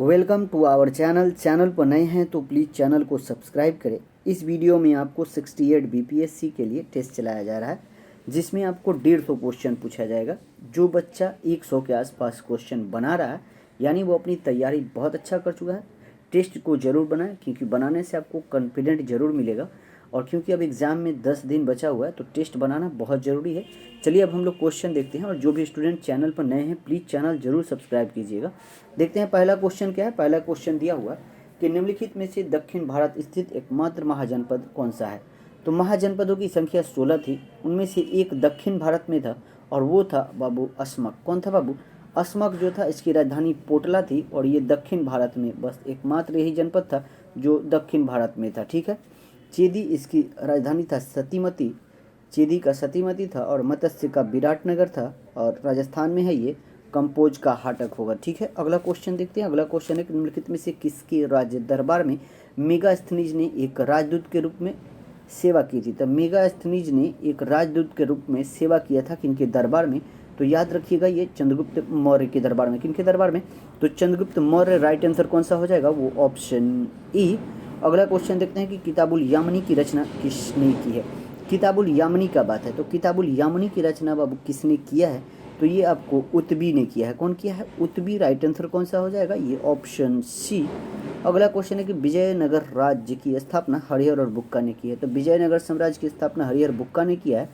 Welcome to our channel पर नए हैं तो प्लीज़ चैनल को सब्सक्राइब करें। इस वीडियो में आपको 68 बीपीएससी के लिए टेस्ट चलाया जा रहा है, जिसमें आपको 150 क्वेश्चन पूछा जाएगा। जो बच्चा 100 के आसपास क्वेश्चन बना रहा है, यानी वो अपनी तैयारी बहुत अच्छा कर चुका है। टेस्ट को ज़रूर बनाएं, क्योंकि बनाने से आपको कॉन्फिडेंट ज़रूर मिलेगा। और क्योंकि अब एग्ज़ाम में 10 दिन बचा हुआ है, तो टेस्ट बनाना बहुत ज़रूरी है। चलिए अब हम लोग क्वेश्चन देखते हैं। और जो भी स्टूडेंट चैनल पर नए हैं, प्लीज़ चैनल ज़रूर सब्सक्राइब कीजिएगा। देखते हैं पहला क्वेश्चन क्या है। पहला क्वेश्चन दिया हुआ है कि निम्नलिखित में से दक्षिण भारत स्थित एकमात्र महाजनपद कौन सा है। तो महाजनपदों की संख्या 16 थी, उनमें से एक दक्षिण भारत में था और वो था बाबू असमक। कौन था बाबू? असमक जो था, इसकी राजधानी पोटला थी और ये दक्षिण भारत में बस एकमात्र यही जनपद था जो दक्षिण भारत में था। ठीक है। चेदी इसकी राजधानी था सतीमती, चेदी का सतीमती था। और मत्स्य का विराटनगर था और राजस्थान में है ये। कंपोज का हाटक होगा। ठीक है। अगला क्वेश्चन देखते हैं। अगला क्वेश्चन है कि निम्नलिखित में से किसके राज्य दरबार में मेगास्थनीज ने एक राजदूत के रूप में सेवा की थी। तब मेगास्थनीज ने एक राजदूत के रूप में सेवा किया था किनके दरबार में? तो याद रखिएगा, ये चंद्रगुप्त मौर्य के दरबार में। किनके दरबार में? तो चंद्रगुप्त मौर्य। राइट आंसर कौन सा हो जाएगा? वो ऑप्शन ई। अगला क्वेश्चन देखते हैं कि किताबुल यामिनी की रचना किसने की है। किताबुल यामिनी का बात है तो किताबुल यामिनी की रचना बाबू किसने किया है? तो ये आपको उतबी ने किया है। कौन किया है? उतबी। राइट आंसर कौन सा हो जाएगा? ये ऑप्शन सी। अगला क्वेश्चन है कि विजयनगर राज्य की स्थापना हरिहर और बुक्का ने की है। तो विजयनगर साम्राज्य की स्थापना हरिहर बुक्का ने किया है।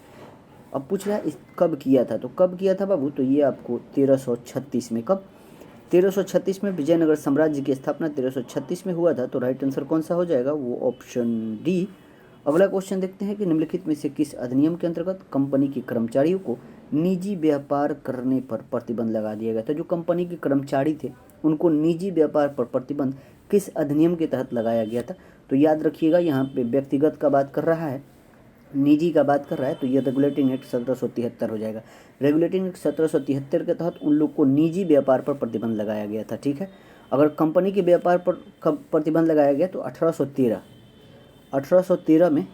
अब पूछ रहा है इस कब किया था, तो कब किया था बाबू? तो ये आपको 1336 में। कब? 1336 में विजयनगर साम्राज्य की स्थापना 1336 में हुआ था। तो राइट आंसर कौन सा हो जाएगा? वो ऑप्शन डी। अगला क्वेश्चन देखते हैं कि निम्नलिखित में से किस अधिनियम के अंतर्गत कंपनी के कर्मचारियों को निजी व्यापार करने पर प्रतिबंध लगा दिया गया था। जो कंपनी के कर्मचारी थे उनको निजी व्यापार पर प्रतिबंध किस अधिनियम के तहत लगाया गया था? तो याद रखिएगा, यहाँ पे व्यक्तिगत का बात कर रहा है, निजी का बात कर रहा है, तो ये रेगुलेटिंग एक्ट 1773 हो जाएगा। रेगुलेटिंग एक्ट 1773 के तहत उन लोग को निजी व्यापार पर प्रतिबंध लगाया गया था। ठीक है। अगर कंपनी के व्यापार पर कब प्रतिबंध लगाया गया? तो 1813 में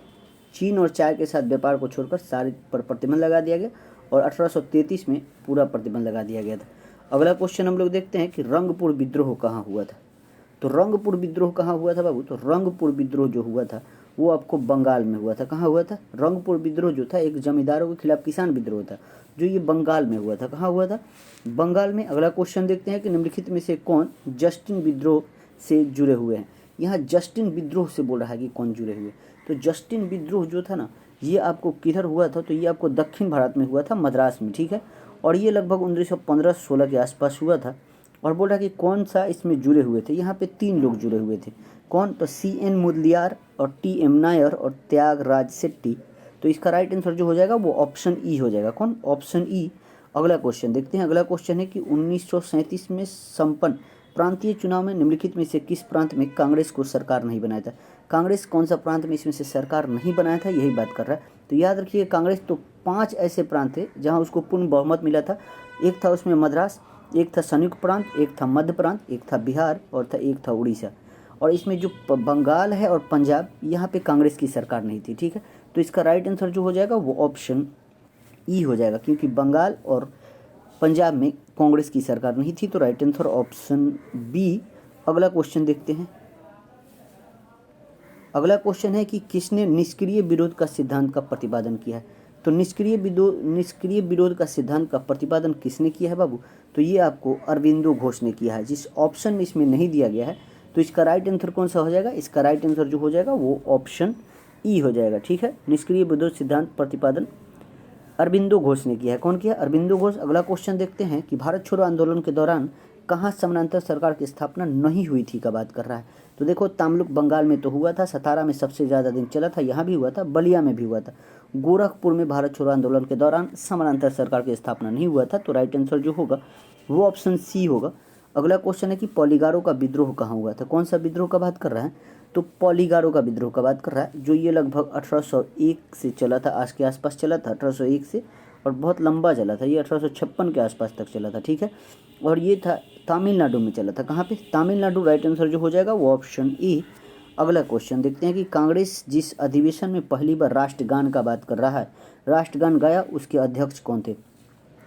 चीन और चाय के साथ व्यापार को छोड़कर सारे पर प्रतिबंध लगा दिया गया और 1833 में पूरा प्रतिबंध लगा दिया गया था। अगला क्वेश्चन हम लोग देखते हैं कि रंगपुर विद्रोह कहाँ हुआ था। तो रंगपुर विद्रोह कहाँ हुआ था बाबू? तो रंगपुर विद्रोह जो हुआ था वो आपको बंगाल में हुआ था। कहाँ हुआ था? रंगपुर विद्रोह जो था एक जमींदारों के खिलाफ किसान विद्रोह था, जो ये बंगाल में हुआ था। कहाँ हुआ था? बंगाल में। अगला क्वेश्चन देखते हैं कि निम्नलिखित में से कौन जस्टिन विद्रोह से जुड़े हुए हैं। यहाँ जस्टिन विद्रोह से बोल रहा है कि कौन जुड़े हुए। तो जस्टिन विद्रोह जो था ना, ये आपको किधर हुआ था? तो ये आपको दक्षिण भारत में हुआ था, मद्रास में। ठीक है। और ये लगभग 1915-16 के आसपास हुआ था। और बोल रहा है कि कौन सा इसमें जुड़े हुए थे। यहाँ पे 3 लोग जुड़े हुए थे। कौन? तो CN मुदलियार और TM नायर और त्यागराज शेट्टी। तो इसका राइट आंसर जो हो जाएगा वो ऑप्शन ई हो जाएगा। कौन? Option E. अगला क्वेश्चन देखते हैं। अगला क्वेश्चन है कि 1937 में संपन्न प्रांतीय चुनाव में निम्नलिखित में से किस प्रांत में कांग्रेस को सरकार नहीं बनाया था। कांग्रेस कौन सा प्रांत में इसमें से सरकार नहीं बनाया था, यही बात कर रहा है। तो याद रखिए, कांग्रेस तो 5 ऐसे प्रांत थे जहाँ उसको पूर्ण बहुमत मिला था। एक था उसमें मद्रास, एक था संयुक्त प्रांत, एक था मध्य प्रांत, एक था बिहार और एक था उड़ीसा। और इसमें जो बंगाल है और पंजाब, यहाँ पे कांग्रेस की सरकार नहीं थी। ठीक है। तो इसका राइट आंसर जो हो जाएगा वो ऑप्शन ई हो जाएगा, क्योंकि बंगाल और पंजाब में कांग्रेस की सरकार नहीं थी। तो राइट आंसर ऑप्शन बी। अगला क्वेश्चन देखते हैं। अगला क्वेश्चन है कि किसने निष्क्रिय विरोध का सिद्धांत का प्रतिपादन किया है। तो निष्क्रिय विरोध का सिद्धांत का प्रतिपादन किसने किया है बाबू? तो ये आपको अरविंदो घोष ने किया है। जिस ऑप्शन इसमें नहीं दिया गया है, तो इसका राइट आंसर कौन सा हो जाएगा? इसका राइट आंसर जो हो जाएगा वो ऑप्शन ई हो जाएगा। ठीक है। निष्क्रिय विरोध सिद्धांत प्रतिपादन अरविंदो घोष ने किया है। कौन किया? अरविंदो घोष। अगला क्वेश्चन देखते हैं कि भारत छोड़ो आंदोलन के दौरान कहाँ समानांतर सरकार की स्थापना नहीं हुई थी का बात कर रहा है। तो देखो, तामलुक बंगाल में तो हुआ था, सतारा में सबसे ज़्यादा दिन चला था, यहाँ भी हुआ था, बलिया में भी हुआ था। गोरखपुर में भारत छोड़ो आंदोलन के दौरान समानांतर सरकार की स्थापना नहीं हुआ था। तो राइट आंसर जो होगा वो ऑप्शन सी होगा। अगला क्वेश्चन है कि पॉलीगारों का विद्रोह कहाँ हुआ था। कौन सा विद्रोह का बात कर रहा है? तो पॉलीगारों का विद्रोह का बात कर रहा है, जो ये लगभग 1801 से चला था, आज के आसपास चला था 1801 से, और बहुत लंबा चला था। ये 1856 के आसपास तक चला था। ठीक है। और ये था तमिलनाडु में चला था। कहाँ पे? तमिलनाडु। राइट आंसर जो हो जाएगा वो ऑप्शन ए। अगला क्वेश्चन देखते हैं कि कांग्रेस जिस अधिवेशन में पहली बार राष्ट्रगान का बात कर रहा है, राष्ट्रगान गाया, उसके अध्यक्ष कौन थे।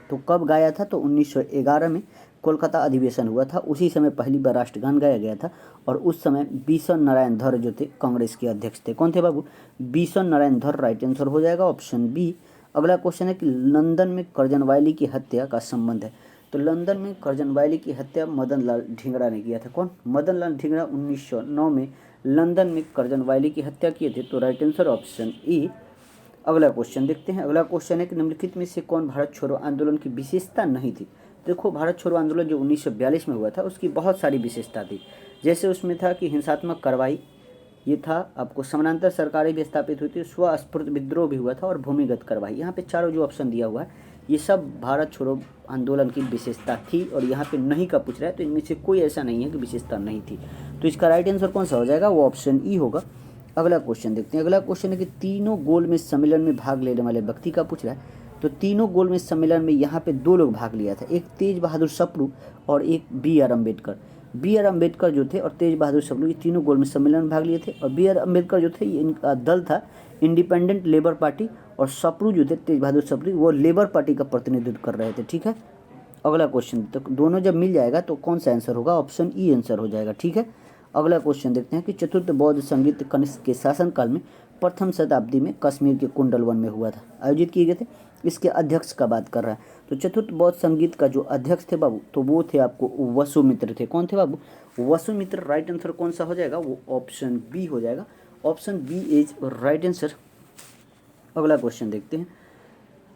तो कब गाया था? तो 1911 में कोलकाता अधिवेशन हुआ था, उसी समय पहली बार राष्ट्रगान गाया गया था। और उस समय बीसन नारायण धर जो थे कांग्रेस के अध्यक्ष थे। कौन थे बाबू? बीसन नारायण धर राइट आंसर हो जाएगा ऑप्शन बी। अगला क्वेश्चन है कि लंदन में कर्जन वायली की हत्या का संबंध है। तो लंदन में कर्जन वायली की हत्या मदन लाल ढींगरा ने किया था। कौन? मदन लाल ढींगरा 1909 में लंदन में कर्जन वायली की हत्या किए थे। तो राइट आंसर ऑप्शन ई। अगला क्वेश्चन देखते हैं। अगला क्वेश्चन है कि निम्नलिखित में से कौन भारत छोड़ो आंदोलन की विशेषता नहीं थी? देखो, भारत छोड़ो आंदोलन जो 1942 में हुआ था उसकी बहुत सारी विशेषता थी। जैसे उसमें था कि हिंसात्मक कार्रवाई, ये था आपको समानांतर सरकारें भी स्थापित हुई थी, स्वस्फूर्त विद्रोह भी हुआ था और भूमिगत कार्रवाई। यहाँ पे चारों जो ऑप्शन दिया हुआ है ये सब भारत छोड़ो आंदोलन की विशेषता थी। और यहाँ पे नहीं का पूछ रहा है तो इनमें से कोई ऐसा नहीं है कि विशेषता नहीं थी। तो इसका राइट आंसर कौन सा हो जाएगा? वो ऑप्शन ई होगा। अगला क्वेश्चन देखते हैं। अगला क्वेश्चन है कि तीनों गोलमेज सम्मेलन में भाग लेने वाले व्यक्ति का पूछ रहा है। तो तीनों गोलमेज सम्मेलन में यहाँ पे 2 लोग भाग लिया था, एक तेज बहादुर सप्रू और एक बी.आर. अम्बेडकर। बी.आर. अम्बेडकर जो थे और तेज बहादुर सप्रू, ये तीनों गोलमेज सम्मेलन में भाग लिए थे। और बी.आर. अम्बेडकर जो थे ये इनका दल था इंडिपेंडेंट लेबर पार्टी, और सप्रू जो थे तेज बहादुर सप्रू वो लेबर पार्टी का प्रतिनिधित्व कर रहे थे। ठीक है। अगला क्वेश्चन, तो दोनों जब मिल जाएगा तो कौन सा आंसर होगा? ऑप्शन ई आंसर हो जाएगा। ठीक है। अगला क्वेश्चन देखते हैं कि चतुर्थ बौद्ध संगीत कनिष्क के शासनकाल में प्रथम शताब्दी में कश्मीर के कुंडलवन में हुआ था, आयोजित किए गए थे। इसके अध्यक्ष का बात कर रहा है। तो चतुर्थ बौद्ध संगीत का जो अध्यक्ष थे बाबू, तो वो थे आपको वसुमित्र थे। कौन थे बाबू? वसुमित्र। राइट आंसर कौन सा हो जाएगा? वो ऑप्शन बी हो जाएगा। Option B is right answer. अगला क्वेश्चन देखते हैं।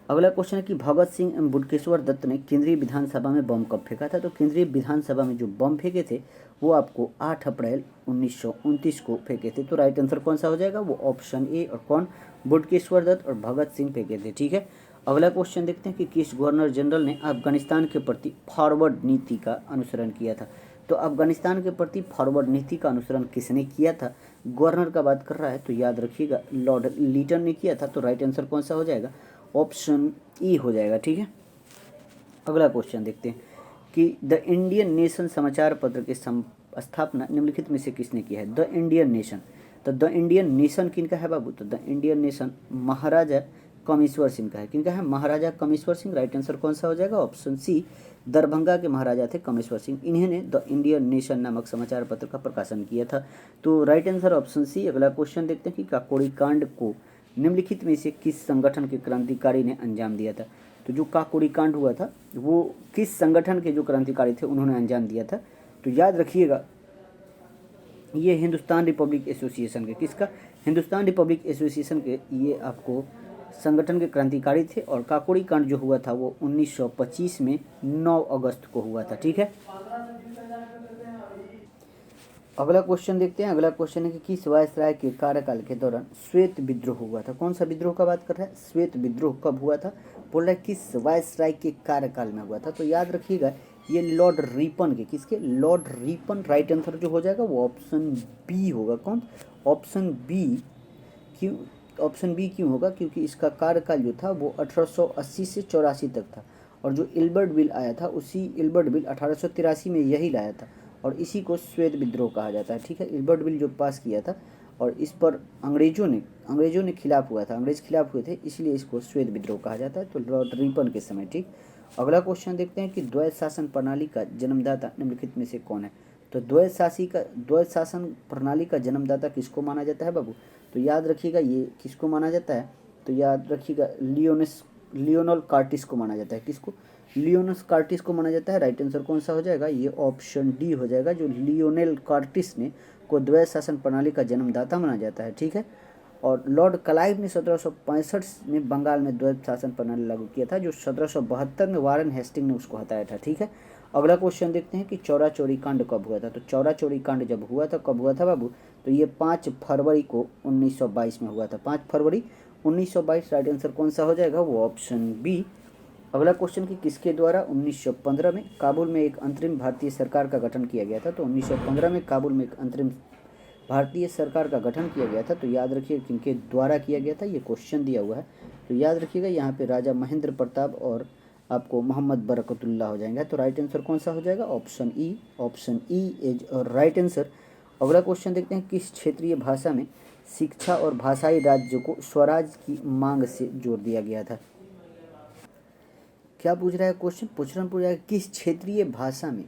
अगला क्वेश्चन है कि भगत सिंह एवं बुटकेश्वर दत्त ने केंद्रीय विधानसभा में बम कब फेंका था? तो केंद्रीय विधानसभा में जो बम फेंके थे वो आपको 8 अप्रैल 1929 को फेंके थे। तो राइट आंसर कौन सा हो जाएगा? वो ऑप्शन ए। और कौन? बुटकेश्वर दत्त और भगत सिंह फेंके थे। ठीक है। अगला क्वेश्चन देखते हैं कि किस गवर्नर जनरल ने अफगानिस्तान के प्रति फॉरवर्ड नीति का अनुसरण किया था? तो अफगानिस्तान के प्रति फॉरवर्ड नीति का अनुसरण किसने किया था? गवर्नर का बात कर रहा है तो याद रखिएगा लॉर्ड लीटन ने किया था। तो राइट आंसर कौन सा हो जाएगा? ऑप्शन ई हो जाएगा। ठीक है। अगला क्वेश्चन देखते हैं कि द इंडियन नेशन समाचार पत्र की स्थापना निम्नलिखित में से किसने की है? The Indian nation. तो द इंडियन नेशन किनका है बाबू? तो द इंडियन नेशन महाराजा कमेश्वर सिंह का है। किनका है? महाराजा कमेश्वर सिंह। राइट आंसर कौन सा हो जाएगा? ऑप्शन सी। दरभंगा के महाराजा थे कमेश्वर सिंह, इन्होंने द इंडियन नेशन नामक समाचार पत्र का प्रकाशन किया था। तो राइट आंसर ऑप्शन सी। अगला क्वेश्चन देखते हैं कि काकोड़ी कांड को निम्नलिखित में से किस संगठन के क्रांतिकारी ने अंजाम दिया था? तो जो काकोड़ी कांड हुआ था वो किस संगठन के जो क्रांतिकारी थे उन्होंने अंजाम दिया था? तो याद रखिएगा ये हिंदुस्तान रिपब्लिक एसोसिएशन के, किसका? हिंदुस्तान रिपब्लिक एसोसिएशन के ये आपको संगठन के क्रांतिकारी थे। और काकोड़ी कांड जो हुआ था वो 1925 में 9 अगस्त को हुआ था। ठीक है। अगला क्वेश्चन देखते हैं। अगला क्वेश्चन है कि किस वायसराय के कार्यकाल के दौरान श्वेत विद्रोह हुआ था? कौन सा विद्रोह का बात कर रहा है? श्वेत विद्रोह कब हुआ था? बोल रहा है किस वायसराय के कार्यकाल में हुआ था। तो याद रखिएगा ये लॉर्ड रिपन के, किसके? Lord Ripon. राइट आंसर जो हो जाएगा वो ऑप्शन बी होगा। कौन? Option B. क्यों ऑप्शन बी क्यों होगा? क्योंकि इसका कार्यकाल जो था वो 1880 से 84 तक था। और जो इल्बर्ट बिल आया था उसी इल्बर्ट बिल 1883 में यही लाया था। और इसी को श्वेत विद्रोह कहा जाता है। ठीक है। इल्बर्ट बिल जो पास किया था और इस पर अंग्रेजों ने खिलाफ हुआ था, अंग्रेज खिलाफ हुए थे, इसलिए इसको श्वेत विद्रोह कहा जाता है। तो लॉर्ड रिपन के समय। ठीक। अगला क्वेश्चन देखते हैं कि द्वैत शासन प्रणाली का जन्मदाता निम्नलिखित में से कौन है? तो द्वैत शासन प्रणाली का जन्मदाता किसको माना जाता है बाबू? तो याद रखिएगा ये किसको माना जाता है? तो याद रखिएगा लियोनल कार्टिस को माना जाता है। किसको? लियोनस कार्टिस को माना जाता है। राइट आंसर कौन सा हो जाएगा? ये ऑप्शन डी हो जाएगा। जो लियोनेल कार्टिस ने को द्वैत शासन प्रणाली का जन्मदाता माना जाता है। ठीक है। और लॉर्ड क्लाइव ने 1765 में बंगाल में द्वैत शासन प्रणाली लागू किया था, जो 1772 में वारेन हेस्टिंग ने उसको हटाया था। ठीक है। अगला क्वेश्चन देखते हैं कि चौरा चौरी कांड कब हुआ था? तो चौरा चौरी कांड जब हुआ था, कब हुआ था बाबू? तो ये 5 फरवरी को 1922 में हुआ था। 5 फरवरी 1922। राइट आंसर कौन सा हो जाएगा? वो ऑप्शन बी। अगला क्वेश्चन कि किसके द्वारा 1915 में काबुल में एक अंतरिम भारतीय सरकार का गठन किया गया था? तो 1915 में काबुल में एक अंतरिम भारतीय सरकार का गठन किया गया था। तो याद रखिए किनके द्वारा किया गया था, ये क्वेश्चन दिया हुआ है। तो याद रखिएगा यहाँ पे राजा महेंद्र प्रताप और आपको मोहम्मद बरकतुल्लाह हो जाएंगे। तो राइट आंसर कौन सा हो जाएगा? Option E. Option E is right answer. अगला क्वेश्चन देखते हैं किस क्षेत्रीय भाषा में शिक्षा और भाषाई राज्य को स्वराज की मांग से जोड़ दिया गया था? क्या पूछ रहा है क्वेश्चन, पूछ रहा है किस क्षेत्रीय भाषा में,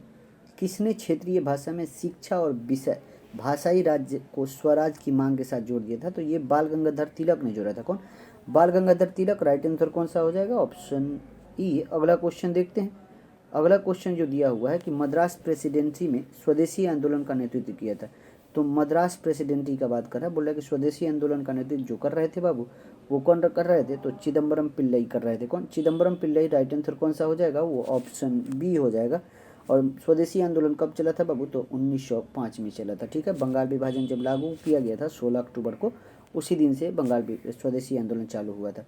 किसने क्षेत्रीय भाषा में शिक्षा और विषय भाषाई राज्य को स्वराज की मांग के साथ जोड़ दिया था? तो ये बाल गंगाधर तिलक ने जोड़ा था। कौन? बाल गंगाधर तिलक। राइट आंसर कौन सा हो जाएगा? Option E. अगला क्वेश्चन देखते हैं। अगला क्वेश्चन जो दिया हुआ है कि मद्रास प्रेसिडेंसी में स्वदेशी आंदोलन का नेतृत्व किया था। तो मद्रास प्रेसिडेंसी का बात कर रहा है, बोल रहा है कि स्वदेशी आंदोलन का नेतृत्व जो कर रहे थे बाबू, वो कौन कर रहे थे? तो चिदम्बरम पिल्लई कर रहे थे। कौन? चिदम्बरम पिल्लई। राइट आंसर कौन सा हो जाएगा? वो ऑप्शन बी हो जाएगा। और स्वदेशी आंदोलन कब चला था बाबू? तो 1905 में चला था। ठीक है, बंगाल विभाजन जब लागू किया गया था 16 अक्टूबर को, उसी दिन से बंगाल स्वदेशी आंदोलन चालू हुआ था।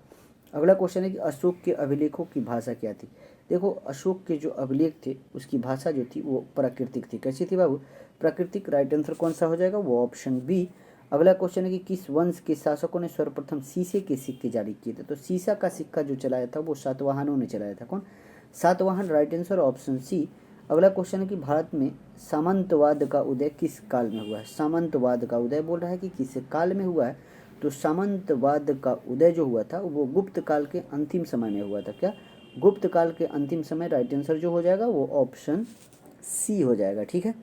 अगला क्वेश्चन है कि अशोक के अभिलेखों की भाषा क्या थी? देखो, अशोक के जो अभिलेख थे उसकी भाषा जो थी वो प्राकृतिक थी। कैसी थी बाबू? प्राकृतिक। राइट आंसर कौन सा हो जाएगा? वो ऑप्शन बी। अगला क्वेश्चन है कि किस वंश के शासकों ने सर्वप्रथम शीशे के सिक्के जारी किए थे? तो शीशा का सिक्का जो चलाया था वो सातवाहनों ने चलाया था। कौन? Satavahana. Right answer option C. अगला क्वेश्चन है कि भारत में सामंतवाद का उदय किस काल में हुआ है? सामंतवाद का उदय बोल रहा है कि किस काल में हुआ है? तो सामंतवाद का उदय जो हुआ था वो गुप्त काल के अंतिम समय में हुआ था। क्या? गुप्त काल के अंतिम समय। राइट आंसर जो हो जाएगा वो ऑप्शन सी हो जाएगा। ठीक है,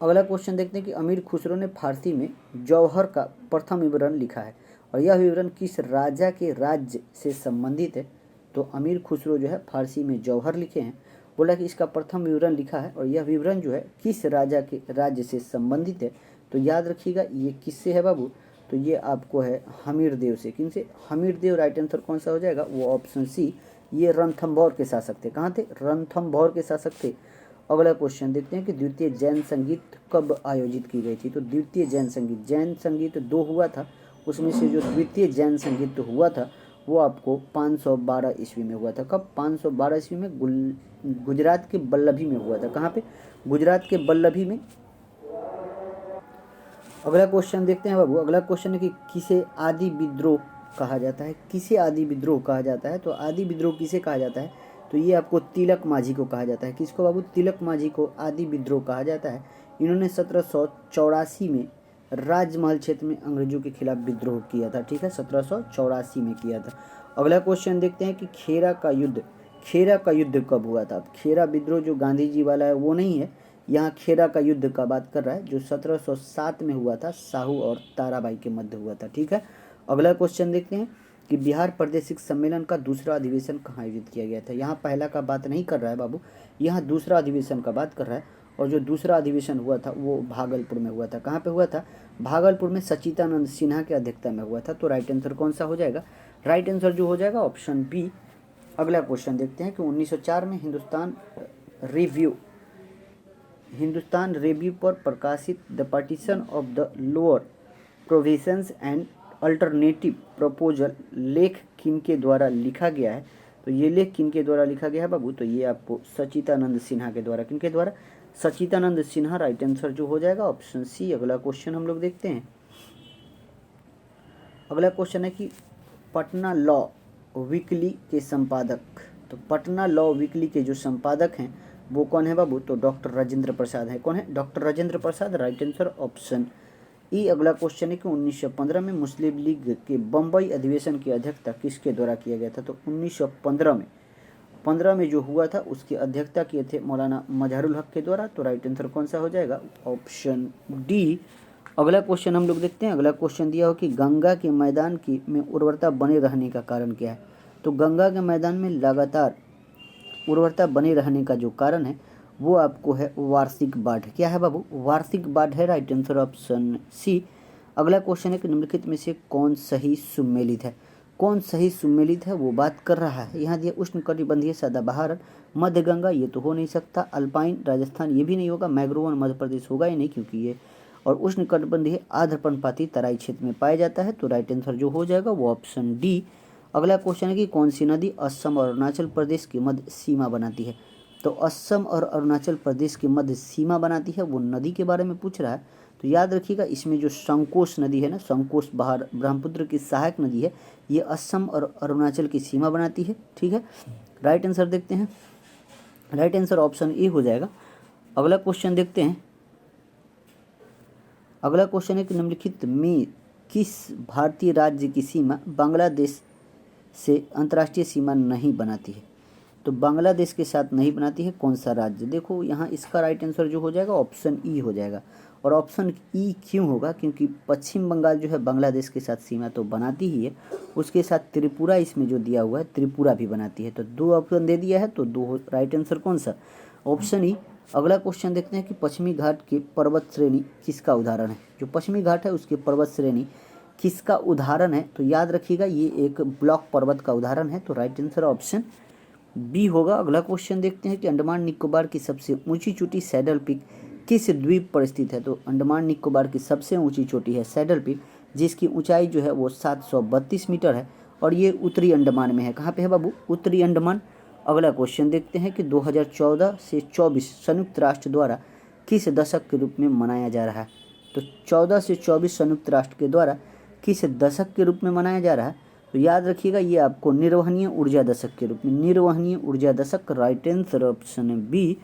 अगला क्वेश्चन देखते हैं कि अमीर खुसरो ने फारसी में जौहर का प्रथम विवरण लिखा है और यह विवरण किस राजा के राज्य से संबंधित है? तो अमीर खुसरो जो है फारसी में जौहर लिखे हैं, बोला कि इसका प्रथम विवरण लिखा है और यह विवरण जो है किस राजा के राज्य से संबंधित है? तो याद रखिएगा ये किससे है बाबू? तो ये आपको है हमीर देव से। किन से? हमीर देव। राइट आंसर कौन सा हो जाएगा? वो ऑप्शन सी। ये रणथंभौर के शासक थे। कहाँ थे? रणथंभौर के शासक थे। अगला क्वेश्चन देखते हैं कि द्वितीय जैन संगीत कब आयोजित की गई थी? तो द्वितीय जैन संगीत 2 हुआ था, उसमें से जो द्वितीय जैन संगीत हुआ था वो आपको 512 ईस्वी में हुआ था। कब? 512 ईस्वी में गुजरात के बल्लभी में हुआ था। कहाँ पे? गुजरात के बल्लभी में। अगला क्वेश्चन देखते हैं बाबू। अगला क्वेश्चन है कि किसे आदि विद्रोह कहा जाता है? किसे आदि विद्रोह कहा जाता है? तो आदि विद्रोह किसे कहा जाता है? तो ये आपको तिलक माझी को कहा जाता है। किसको बाबू? तिलक माझी को आदि विद्रोह कहा जाता है। इन्होंने 1784 में राजमहल क्षेत्र में अंग्रेजों के खिलाफ विद्रोह किया था। ठीक है, 1784 में किया था। अगला क्वेश्चन देखते हैं कि खेरा का युद्ध कब हुआ था? खेरा विद्रोह जो गांधी जी वाला है वो नहीं है, यहाँ खेरा का युद्ध का बात कर रहा है जो 1707 में हुआ था, साहू और ताराबाई के मध्य हुआ था। ठीक है, अगला क्वेश्चन देखते हैं कि बिहार प्रादेशिक सम्मेलन का दूसरा अधिवेशन कहाँ आयोजित किया गया था? यहाँ पहला का बात नहीं कर रहा है बाबू, यहाँ दूसरा अधिवेशन का बात कर रहा है। और जो दूसरा अधिवेशन हुआ था वो भागलपुर में हुआ था। कहाँ पे हुआ था? भागलपुर में सच्चिदानंद सिन्हा की अध्यक्षता में हुआ था। तो राइट आंसर कौन सा हो जाएगा? राइट आंसर जो हो जाएगा ऑप्शन बी। अगला क्वेश्चन देखते हैं कि 1904 में हिंदुस्तान रिव्यू पर प्रकाशित the partition of the lower provisions and alternative proposal लेख किनके द्वारा लिखा गया है? तो ये लेख किनके द्वारा लिखा गया है बाबू? तो ये आपको सच्चिदानंद सिन्हा के द्वारा। किनके द्वारा? सच्चिदानंद सिन्हा। राइट आंसर जो हो जाएगा ऑप्शन सी। अगला क्वेश्चन हम लोग देखते हैं। अगला क्वेश्चन है कि पटना लॉ वीकली के संपादक, तो पटना लॉ वीकली के जो संपादक हैं वो कौन है बाबू? तो डॉक्टर राजेंद्र प्रसाद है। कौन है? Doctor Rajendra Prasad. Right answer option E. अगला क्वेश्चन है कि 1915 में मुस्लिम लीग के बम्बई अधिवेशन की अध्यक्षता किसके द्वारा किया गया था? तो 1915 में जो हुआ था उसकी अध्यक्षता किए थे मौलाना मजहरुल हक के द्वारा। तो राइट आंसर कौन सा हो जाएगा? Option D. अगला क्वेश्चन हम लोग देखते हैं। अगला क्वेश्चन दिया हो कि गंगा के मैदान की में उर्वरता बने रहने का कारण क्या है? तो गंगा के मैदान में लगातार उर्वरता बने रहने का जो कारण है वो आपको है वार्षिक बाढ़। क्या है बाबू? वार्षिक बाढ़ है। Right answer option C. अगला क्वेश्चन है कि निम्नलिखित में से कौन सही सुमेलित है? कौन सही सुमेलित है वो बात कर रहा है। यहाँ दिया उष्णकटिबंधीय सदाबहार मध्य गंगा, ये तो हो नहीं सकता। अल्पाइन राजस्थान, ये भी नहीं होगा। मैग्रोवन मध्य प्रदेश होगा ही नहीं क्योंकि ये, और उष्णकटिबंधीय आर्द्रपर्णपाती तराई क्षेत्र में पाया जाता है। तो राइट आंसर जो हो जाएगा वो ऑप्शन डी। अगला क्वेश्चन है कि कौन सी नदी असम और अरुणाचल प्रदेश की मध्य सीमा बनाती है? तो असम और अरुणाचल प्रदेश की मध्य सीमा बनाती है वो नदी के बारे में पूछ रहा है। तो याद रखिएगा इसमें जो संकोश नदी है ना, संकोश बहार ब्रह्मपुत्र की सहायक नदी है, ये असम और अरुणाचल की सीमा बनाती है। ठीक है, राइट आंसर देखते हैं। राइट आंसर ऑप्शन ए हो जाएगा। अगला क्वेश्चन देखते हैं। अगला क्वेश्चन है कि निम्नलिखित में किस भारतीय राज्य की सीमा बांग्लादेश से अंतर्राष्ट्रीय सीमा नहीं बनाती है? तो बांग्लादेश के साथ नहीं बनाती है। कौन सा राज्य? देखो यहाँ इसका राइट आंसर जो हो जाएगा ऑप्शन ई हो जाएगा। और ऑप्शन ई क्यों होगा? क्योंकि पश्चिम बंगाल जो है बांग्लादेश के साथ सीमा तो बनाती ही है, उसके साथ त्रिपुरा इसमें जो दिया हुआ है त्रिपुरा भी बनाती है। तो 2 ऑप्शन दे दिया है, तो 2 राइट आंसर कौन सा? Option E. अगला क्वेश्चन देखते हैं कि पश्चिमी घाट के पर्वत श्रेणी किसका उदाहरण है? जो पश्चिमी घाट है उसके पर्वत श्रेणी किसका उदाहरण है? तो याद रखिएगा ये एक ब्लॉक पर्वत का उदाहरण है। तो राइट आंसर ऑप्शन बी होगा। अगला क्वेश्चन देखते हैं कि अंडमान निकोबार की सबसे ऊंची चोटी सैडल पीक किस द्वीप पर स्थित है? तो अंडमान निकोबार की सबसे ऊंची चोटी है सैडल पीक, जिसकी ऊंचाई जो है वो 732 मीटर है और ये उत्तरी अंडमान में है। कहाँ पे है बाबू? उत्तरी अंडमान। अगला क्वेश्चन देखते हैं कि 2014 से 24 संयुक्त राष्ट्र द्वारा किस दशक के रूप में मनाया जा रहा है? तो 14 से 24 संयुक्त राष्ट्र के द्वारा किस दशक के रूप में मनाया जा रहा है? तो याद रखिएगा ये आपको निर्वहनीय ऊर्जा दशक के रूप में, निर्वहनीय ऊर्जा दशक, राइट आंसर ऑप्शन बी।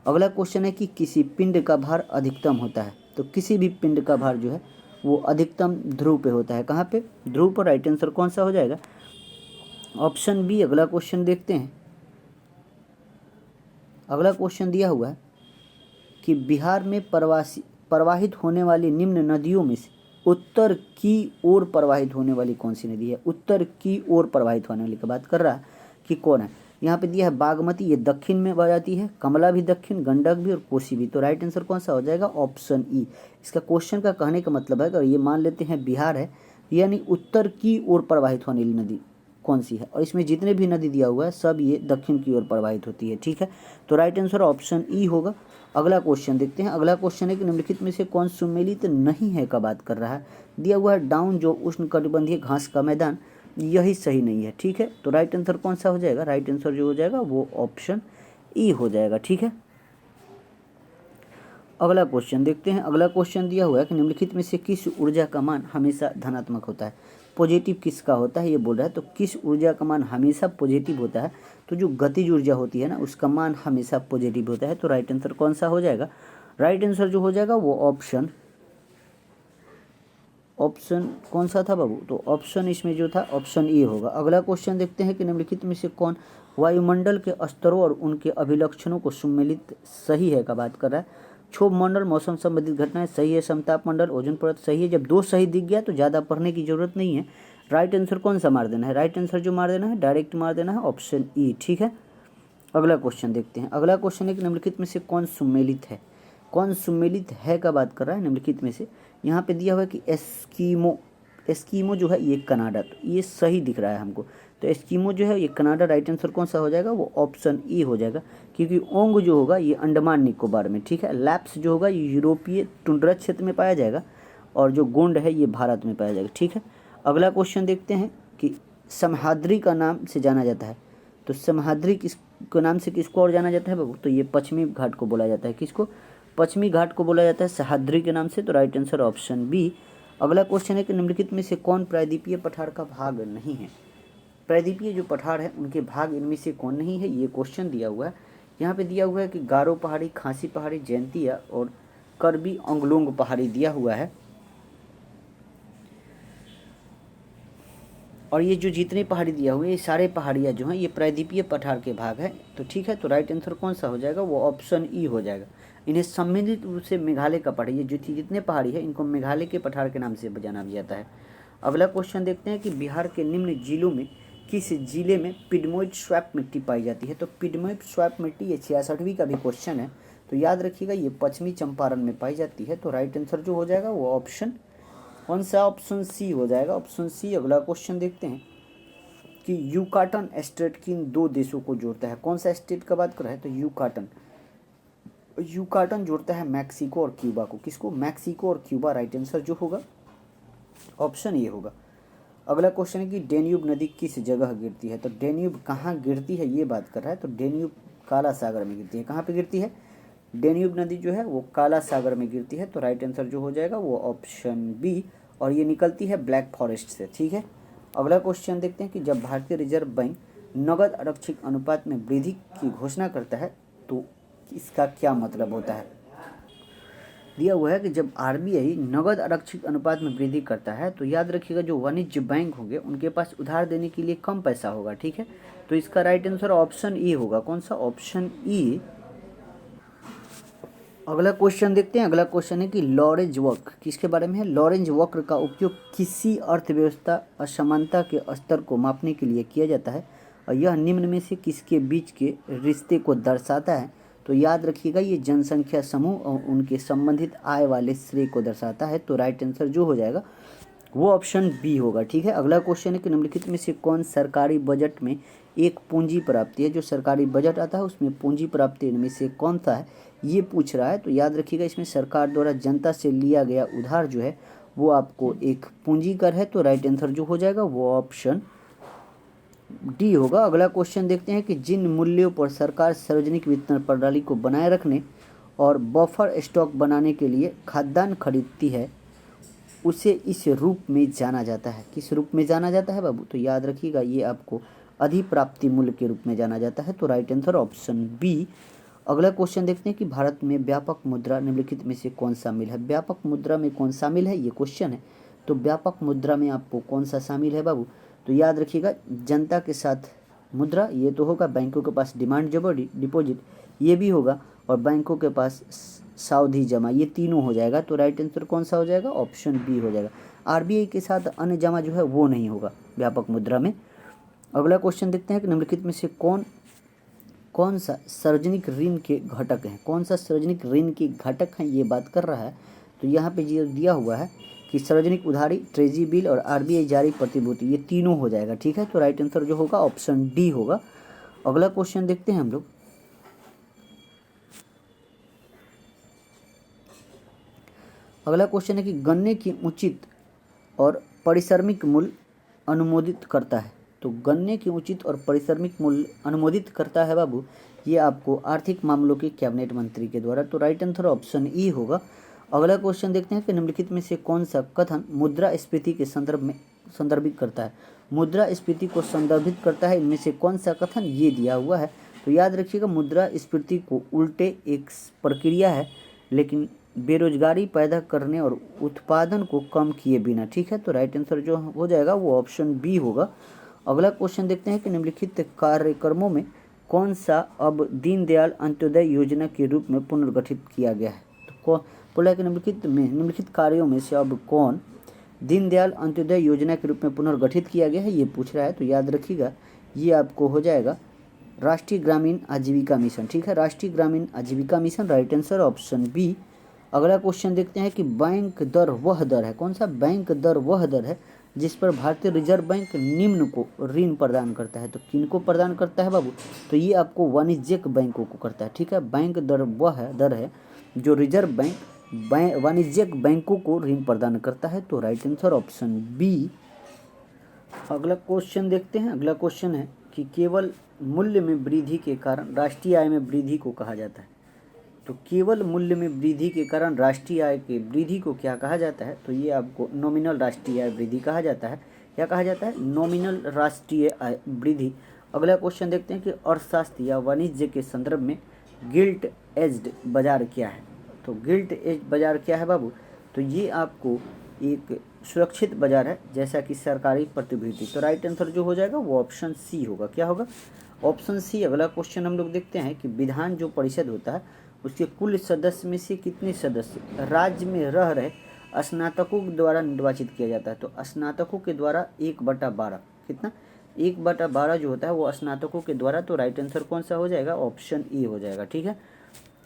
अगला क्वेश्चन है कि किसी पिंड का भार अधिकतम होता है? तो किसी भी पिंड का भार जो है वो अधिकतम ध्रुव पे होता है। कहाँ पे? ध्रुव पर। राइट आंसर कौन सा हो जाएगा? Option B. अगला क्वेश्चन देखते हैं। अगला क्वेश्चन दिया हुआ है कि बिहार में प्रवाहित होने वाली निम्न नदियों में से उत्तर की ओर प्रवाहित होने वाली कौन सी नदी है? उत्तर की ओर प्रवाहित होने वाली की बात कर रहा है कि कौन है? यहाँ पे दिया है बागमती, ये दक्षिण में बह जाती है, कमला भी दक्षिण, गंडक भी और कोसी भी। तो राइट आंसर कौन सा हो जाएगा? Option E. इसका क्वेश्चन का कहने का मतलब है अगर ये मान लेते हैं बिहार है, यानी उत्तर की ओर प्रवाहित होने वाली नदी कौन सी है? और इसमें जितने भी नदी दिया हुआ है सब ये दक्षिण की ओर प्रवाहित होती है। ठीक है, तो राइट आंसर ऑप्शन ई होगा। अगला क्वेश्चन देखते हैं। अगला क्वेश्चन है कि निम्नलिखित में से कौन सुमेलित नहीं है का बात कर रहा है? दिया हुआ है डाउन, जो उष्णकटिबंधीय घास का मैदान, यही सही नहीं है। ठीक है, तो राइट आंसर कौन सा हो जाएगा? राइट आंसर जो हो जाएगा वो ऑप्शन ई हो जाएगा। ठीक है, अगला क्वेश्चन देखते हैं। अगला क्वेश्चन दिया हुआ है कि निम्नलिखित में से किस ऊर्जा का मान हमेशा धनात्मक होता है? पॉजिटिव किसका होता है ये बोल रहा है। तो किस ऊर्जा का मान हमेशा पॉजिटिव होता है? तो जो गतिज ऊर्जा होती है ना उसका मान हमेशा पॉजिटिव होता है। तो राइट आंसर कौन सा हो जाएगा? राइट आंसर जो हो जाएगा वो ऑप्शन कौन सा था बाबू? तो ऑप्शन इसमें जो था ऑप्शन ए होगा। अगला क्वेश्चन देखते हैं कि निम्नलिखित में से कौन वायुमंडल के स्तरों और उनके अभिलक्षणों को सम्मिलित सही है का बात कर रहा है? क्षोभ मंडल, मौसम संबंधित घटनाएं सही है, समताप मंडल, ओजोन परत सही है। जब 2 सही दिख गया तो ज़्यादा पढ़ने की जरूरत नहीं है। राइट आंसर कौन सा मार देना है? राइट आंसर जो मार देना है डायरेक्ट मार देना है ऑप्शन ई। ठीक है, अगला क्वेश्चन देखते हैं। अगला क्वेश्चन है कि निम्नलिखित में से कौन सुमेलित है? कौन सुमेलित है का बात कर रहा है निम्नलिखित में से? यहाँ पे दिया हुआ है कि एस्कीमो जो है ये कनाडा, तो ये सही दिख रहा है हमको। तो एस्कीमो जो है ये कनाडा। राइट आंसर कौन सा हो जाएगा? वो ऑप्शन ई हो जाएगा, क्योंकि ओंग जो होगा ये अंडमान निकोबार में। ठीक है, लैप्स जो होगा ये यूरोपीय टुंड्रा क्षेत्र में पाया जाएगा और जो गोंड है ये भारत में पाया जाएगा। ठीक है, अगला क्वेश्चन देखते हैं कि समहाद्री का नाम से जाना जाता है। तो समहाद्री किसको नाम से किसको और जाना जाता है बाबू? तो ये पश्चिमी घाट को बोला जाता है। किसको? पश्चिमी घाट को बोला जाता है सह्याद्री के नाम से। तो राइट आंसर ऑप्शन बी। अगला क्वेश्चन है कि निम्नलिखित में से कौन प्रायद्वीपीय पठार का भाग नहीं है? प्रायद्वीपीय जो पठार है उनके भाग इनमें से कौन नहीं है? ये क्वेश्चन दिया हुआ है। यहाँ पे दिया हुआ है कि गारो पहाड़ी, खासी पहाड़ी, जयंतिया और करबी अंगलोंग पहाड़ी दिया हुआ है। और ये जो जितने पहाड़ी दिया हुआ है ये सारे पहाड़ियाँ जो हैं ये प्रायद्वीपीय पठार के भाग हैं। तो ठीक है, तो राइट आंसर कौन सा हो जाएगा? वो ऑप्शन ई हो जाएगा। इन्हें सम्मिलित रूप से मेघालय का पठार, ये जो जितने पहाड़ी है इनको मेघालय के पठार के नाम से जाना भी जाता है। अगला क्वेश्चन देखते हैं कि बिहार के निम्न जिलों में किस जिले में पिडमोइड स्वैप मिट्टी पाई जाती है? तो पिडमोइड स्वैप मिट्टी ये 66वीं का भी क्वेश्चन है, तो याद रखिएगा ये पश्चिमी चंपारण में पाई जाती है। तो राइट आंसर जो हो जाएगा वो ऑप्शन कौन सा? ऑप्शन सी हो जाएगा, ऑप्शन सी। अगला क्वेश्चन देखते हैं कि यूकाटन स्टेट किन 2 देशों को जोड़ता है? कौन सा स्टेट का बात कर रहा है? तो यूकाटन जोड़ता है मैक्सिको और क्यूबा को। किसको? मैक्सिको और क्यूबा। राइट आंसर जो होगा ऑप्शन ए होगा। अगला क्वेश्चन है कि डेन्यूब नदी किस जगह गिरती है? तो डेन्यूब कहाँ गिरती है ये बात कर रहा है। तो डेन्यूब काला सागर में गिरती है। कहाँ पे गिरती है? डेन्यूब नदी जो है वो काला सागर में गिरती है। तो राइट आंसर जो हो जाएगा वो ऑप्शन बी, और ये निकलती है ब्लैक फॉरेस्ट से। ठीक है, अगला क्वेश्चन देखते हैं कि जब भारतीय रिजर्व बैंक नगद आरक्षित अनुपात में वृद्धि की घोषणा करता है तो इसका क्या मतलब होता है? दिया हुआ है कि जब आरबीआई नगद आरक्षित अनुपात में वृद्धि करता है तो याद रखिएगा जो वाणिज्य बैंक होंगे उनके पास उधार देने के लिए कम पैसा होगा। ठीक है, तो इसका राइट आंसर ऑप्शन ई होगा। कौन सा? Option E. अगला क्वेश्चन देखते हैं। अगला क्वेश्चन है कि लॉरेंज वक्र किसके बारे में है? लॉरेंज वक्र का उपयोग किसी अर्थव्यवस्था असमानता के स्तर को मापने के लिए किया जाता है और यह निम्न में से किसके बीच के रिश्ते को दर्शाता है? तो याद रखिएगा, ये जनसंख्या समूह और उनके संबंधित आय वाले श्रेय को दर्शाता है। तो राइट आंसर जो हो जाएगा वो ऑप्शन बी होगा। ठीक है। अगला क्वेश्चन है कि निम्नलिखित में से कौन सरकारी बजट में एक पूंजी प्राप्ति है? जो सरकारी बजट आता है उसमें पूंजी प्राप्ति इनमें से कौन सा है, ये पूछ रहा है। तो याद रखिएगा, इसमें सरकार द्वारा जनता से लिया गया उधार जो है वो आपको एक पूंजी कर है। तो राइट आंसर जो हो जाएगा वो ऑप्शन डी होगा। अगला क्वेश्चन देखते हैं कि जिन मूल्यों पर सरकार सार्वजनिक वितरण प्रणाली को बनाए रखने और बफर स्टॉक बनाने के लिए खाद्यान्न खरीदती है उसे इस रूप में जाना जाता है। किस रूप में जाना जाता है बाबू? तो याद रखिएगा, ये आपको अधिप्राप्ति मूल्य के रूप में जाना जाता है। तो राइट आंसर ऑप्शन बी। अगला क्वेश्चन देखते हैं कि भारत में व्यापक मुद्रा निम्नलिखित में से कौन शामिल है? व्यापक मुद्रा में कौन शामिल है, ये क्वेश्चन है। तो व्यापक मुद्रा में आपको कौन सा शामिल है बाबू? तो याद रखिएगा, जनता के साथ मुद्रा ये तो होगा, बैंकों के पास डिमांड डिपॉजिट ये भी होगा, और बैंकों के पास सावधि जमा, ये तीनों हो जाएगा। तो राइट आंसर कौन सा हो जाएगा? ऑप्शन बी हो जाएगा। आरबीआई के साथ अन्य जमा जो है वो नहीं होगा व्यापक मुद्रा में। अगला क्वेश्चन देखते हैं कि निम्नलिखित में से कौन सा सार्वजनिक ऋण के घटक हैं? कौन सा सार्वजनिक ऋण के घटक हैं, ये बात कर रहा है। तो यहाँ पे दिया हुआ है कि सार्वजनिक उधारी, ट्रेजरी बिल और आरबीआई जारी प्रतिभूति, ये तीनों हो जाएगा। ठीक है। तो राइट आंसर जो होगा ऑप्शन डी होगा। अगला क्वेश्चन देखते हैं हम लोग। अगला क्वेश्चन है कि गन्ने की उचित और परिश्रमिक मूल्य अनुमोदित करता है। तो गन्ने की उचित और परिश्रमिक मूल्य अनुमोदित करता है बाबू, ये आपको आर्थिक मामलों के कैबिनेट मंत्री के द्वारा। तो राइट आंसर ऑप्शन ई होगा। अगला क्वेश्चन देखते हैं कि निम्नलिखित में से कौन सा कथन मुद्रास्फीति के संदर्भ में संदर्भित करता है? मुद्रास्फीति को संदर्भित करता है, इनमें से कौन सा कथन, ये दिया हुआ है। तो याद रखिएगा, मुद्रास्फीति को उल्टे एक प्रक्रिया है लेकिन बेरोजगारी पैदा करने और उत्पादन को कम किए बिना। ठीक है। तो राइट आंसर जो हो जाएगा वो ऑप्शन बी होगा। अगला क्वेश्चन देखते हैं कि निम्नलिखित कार्यक्रमों में कौन सा अब दीनदयाल अंत्योदय योजना के रूप में पुनर्गठित किया गया है? तो बोला कि निम्नलिखित कार्यों में से अब कौन दीनदयाल अंत्योदय योजना के रूप में पुनर्गठित किया गया है, ये पूछ रहा है। तो याद रखिएगा, ये आपको हो जाएगा राष्ट्रीय ग्रामीण आजीविका मिशन। ठीक है। राष्ट्रीय ग्रामीण आजीविका mission, right answer option B. अगला क्वेश्चन देखते हैं कि बैंक दर वह दर है। कौन सा? बैंक दर वह दर है जिस पर भारतीय रिजर्व बैंक निम्न को ऋण प्रदान करता है। तो किन को प्रदान करता है बाबू? तो ये आपको वाणिज्यिक बैंकों को करता है। ठीक है। बैंक दर वह दर है जो रिजर्व बैंक वाणिज्यिक बैंकों को ऋण प्रदान करता है। तो राइट आंसर ऑप्शन बी। अगला क्वेश्चन देखते हैं। अगला क्वेश्चन है कि केवल मूल्य में वृद्धि के कारण राष्ट्रीय आय में वृद्धि को कहा जाता है। तो केवल मूल्य में वृद्धि के कारण राष्ट्रीय आय के वृद्धि को क्या कहा जाता है? तो ये आपको नॉमिनल राष्ट्रीय आय वृद्धि कहा जाता है। क्या कहा जाता है? नॉमिनल राष्ट्रीय आय वृद्धि। अगला क्वेश्चन देखते हैं कि अर्थशास्त्र या वाणिज्य के संदर्भ में गिल्ट एज्ड बाजार क्या है? तो गिल्ट एज्ड बाजार क्या है बाबू? तो ये आपको एक सुरक्षित बाजार है जैसा कि सरकारी प्रतिभूति। तो राइट आंसर जो हो जाएगा वो ऑप्शन सी होगा। क्या होगा? Option C. अगला क्वेश्चन हम लोग देखते हैं कि विधान जो परिषद होता है उसके कुल सदस्य में से कितने सदस्य राज्य में रह रहे स्नातकों द्वारा निर्वाचित किया जाता है? तो स्नातकों के द्वारा 1/12। कितना? 1/12 जो होता है वो स्नातकों के द्वारा। तो राइट आंसर कौन सा हो जाएगा? ऑप्शन ई हो जाएगा। ठीक है।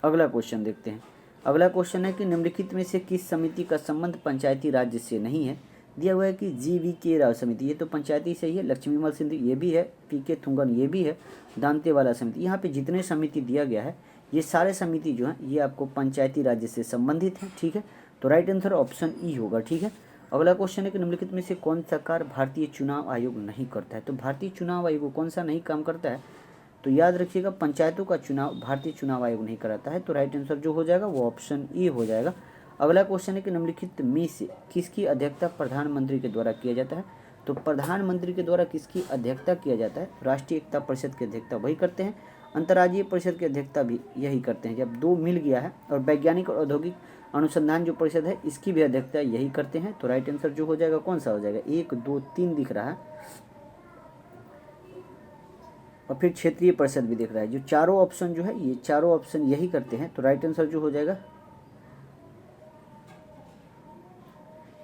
अगला क्वेश्चन देखते हैं। अगला क्वेश्चन है कि निम्नलिखित में से किस समिति का संबंध पंचायती राज्य से नहीं है? दिया हुआ है कि GV.K. राव समिति, ये तो पंचायती से ही है। लक्ष्मीमल सिंधु ये भी है। PK थुंगन ये भी है। दांतेवाला समिति, यहाँ पे जितने समिति दिया गया है ये सारे समिति जो हैं ये आपको पंचायती राज्य से संबंधित हैं। ठीक है। तो राइट आंसर ऑप्शन ई होगा। ठीक है। अगला क्वेश्चन है कि निम्नलिखित में से कौन सा कार्य भारतीय चुनाव आयोग नहीं करता है? तो भारतीय चुनाव आयोग कौन सा नहीं काम करता है? तो याद रखिएगा, पंचायतों का चुनाव भारतीय चुनाव आयोग नहीं कराता है। तो राइट आंसर जो हो जाएगा वो ऑप्शन ई हो जाएगा। अगला क्वेश्चन है कि निम्नलिखित में से किसकी अध्यक्षता प्रधानमंत्री के द्वारा किया जाता है? तो प्रधानमंत्री के द्वारा किसकी अध्यक्षता किया जाता है? राष्ट्रीय एकता परिषद की अध्यक्षता वही करते हैं, अंतर्राज्यीय परिषद की अध्यक्षता भी यही करते हैं। जब दो मिल गया है, और वैज्ञानिक और औद्योगिक अनुसंधान जो परिषद है इसकी भी अध्यक्षता यही करते हैं। तो राइट आंसर जो हो जाएगा कौन सा हो जाएगा? 1 2 3 दिख रहा है। और फिर क्षेत्रीय परिषद भी दिख रहा है। जो चारों ऑप्शन जो है ये चारों ऑप्शन यही करते हैं, तो राइट आंसर जो हो जाएगा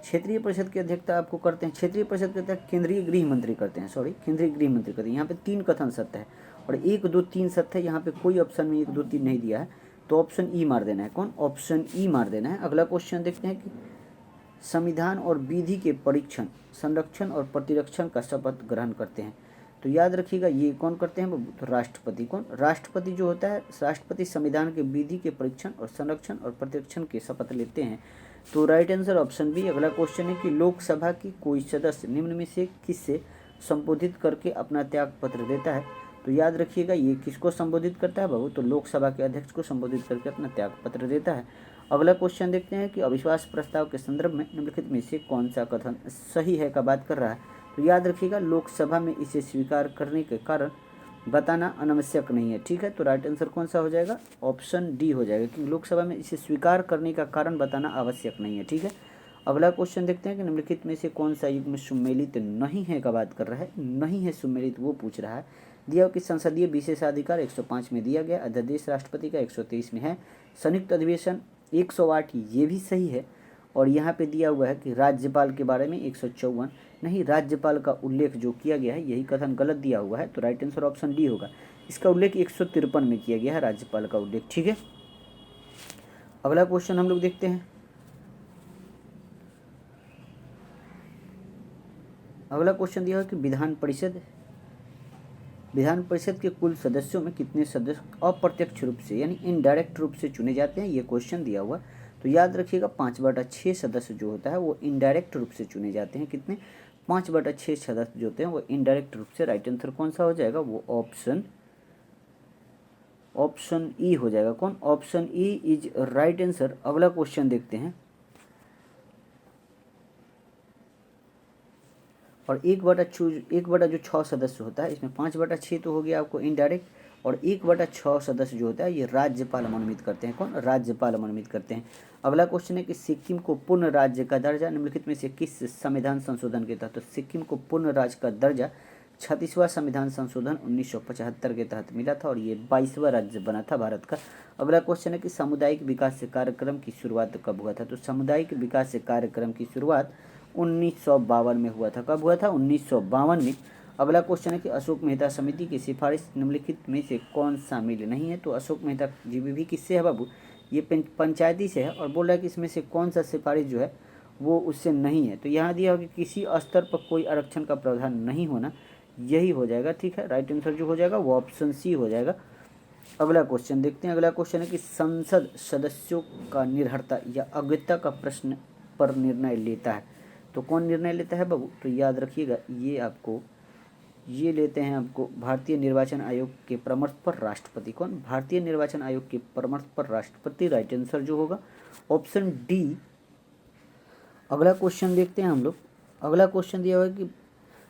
क्षेत्रीय परिषद की अध्यक्षता आपको करते हैं, क्षेत्रीय परिषद के तहत केंद्रीय गृह मंत्री करते हैं, केंद्रीय गृह मंत्री करते हैं। यहाँ पे 3 कथन सत्य है और 1 2 3 सत्य है। यहाँ पे कोई ऑप्शन में 1 2 3 नहीं दिया है, तो ऑप्शन ई मार देना है। कौन? ऑप्शन ई मार देना है। अगला क्वेश्चन देखते हैं कि संविधान और विधि के परीक्षण, संरक्षण और प्रतिरक्षण का शपथ ग्रहण करते हैं, तो याद रखिएगा ये कौन करते हैं? तो राष्ट्रपति। कौन? राष्ट्रपति जो होता है, राष्ट्रपति संविधान के विधि के परीक्षण और संरक्षण और प्रतिरक्षण के शपथ लेते हैं, तो राइट आंसर ऑप्शन बी। अगला क्वेश्चन है कि लोकसभा की कोई सदस्य निम्न में से किससे संबोधित करके अपना त्याग पत्र देता है, तो याद रखिएगा ये किसको संबोधित करता है बाबू? तो लोकसभा के अध्यक्ष को संबोधित करके अपना त्याग पत्र देता है। अगला क्वेश्चन देखते हैं कि अविश्वास प्रस्ताव के संदर्भ में निम्नलिखित में से कौन सा कथन सही है का बात कर रहा है, तो याद रखिएगा लोकसभा में इसे स्वीकार करने के कारण बताना अनावश्यक नहीं है। ठीक है, तो राइट आंसर कौन सा हो जाएगा? ऑप्शन डी हो जाएगा, क्योंकि लोकसभा में इसे स्वीकार करने का कारण बताना आवश्यक नहीं है। ठीक है, अगला क्वेश्चन देखते हैं कि निम्नलिखित में से कौन सा युग्म सुमेलित नहीं है का बात कर रहा है। नहीं है सुमेलित वो पूछ रहा है। दिया कि संसदीय विशेषाधिकार 105 में दिया गया, अध्यादेश राष्ट्रपति का 123 में है, संयुक्त अधिवेशन 108 ये भी सही है, और यहाँ पे दिया हुआ है कि राज्यपाल के बारे में 154 नहीं, राज्यपाल का उल्लेख जो किया गया है यही कथन गलत दिया हुआ है, तो राइट आंसर ऑप्शन डी होगा। इसका उल्लेख 153 में किया गया है राज्यपाल का उल्लेख। ठीक है, अगला क्वेश्चन हम लोग देखते हैं। अगला क्वेश्चन दिया है कि विधान परिषद के कुल सदस्यों में कितने सदस्य अप्रत्यक्ष रूप से यानी इनडायरेक्ट रूप से चुने जाते हैं, ये क्वेश्चन दिया हुआ। तो याद रखिएगा 5/6 सदस्य जो होता है वो इनडायरेक्ट रूप से चुने जाते हैं। कितने? 5/6 सदस्य जो होते हैं वो इनडायरेक्ट रूप से। राइट आंसर कौन सा हो जाएगा? वो ऑप्शन ई हो जाएगा। कौन? Option E is right answer. अगला क्वेश्चन देखते हैं। और 1/6 सदस्य होता है, इसमें 5/6 तो हो गया आपको इनडायरेक्ट, और 1/6 सदस्य जो होता है ये राज्यपाल मनोनीत करते हैं। कौन? राज्यपाल मनोनीत करते हैं। अगला क्वेश्चन है कि सिक्किम को पूर्ण राज्य का दर्जा निम्नलिखित में से किस संविधान संशोधन के तहत? तो सिक्किम को पूर्ण राज्य का दर्जा 36वां संविधान संशोधन 1975 के तहत मिला था, और ये 22वां राज्य बना था भारत का। अगला क्वेश्चन है कि सामुदायिक विकास कार्यक्रम की शुरुआत कब हुआ था? तो सामुदायिक विकास कार्यक्रम की शुरुआत 1952 में हुआ था। कब हुआ था? 1952 में। अगला क्वेश्चन है कि अशोक मेहता समिति की सिफारिश निम्नलिखित में से कौन शामिल नहीं है? तो अशोक मेहता जीबीवी किससे है बाबू? ये पंचायती से है, और बोल रहा है कि इसमें से कौन सा सिफारिश जो है वो उससे नहीं है। तो यहाँ दिया हो कि किसी स्तर पर कोई आरक्षण का प्रावधान नहीं होना, यही हो जाएगा। ठीक है, राइट आंसर जो हो जाएगा वो ऑप्शन सी हो जाएगा। अगला क्वेश्चन देखते हैं। अगला क्वेश्चन है कि संसद सदस्यों का निर्भरता या अज्ञता का प्रश्न पर निर्णय लेता है, तो कौन निर्णय लेता है बाबू? तो याद रखिएगा ये लेते हैं आपको भारतीय निर्वाचन आयोग के परामर्श पर राष्ट्रपति। कौन? भारतीय निर्वाचन आयोग के परामर्श पर राष्ट्रपति। राइट आंसर जो होगा ऑप्शन डी। अगला क्वेश्चन देखते हैं हम लोग। अगला क्वेश्चन दिया हुआ है कि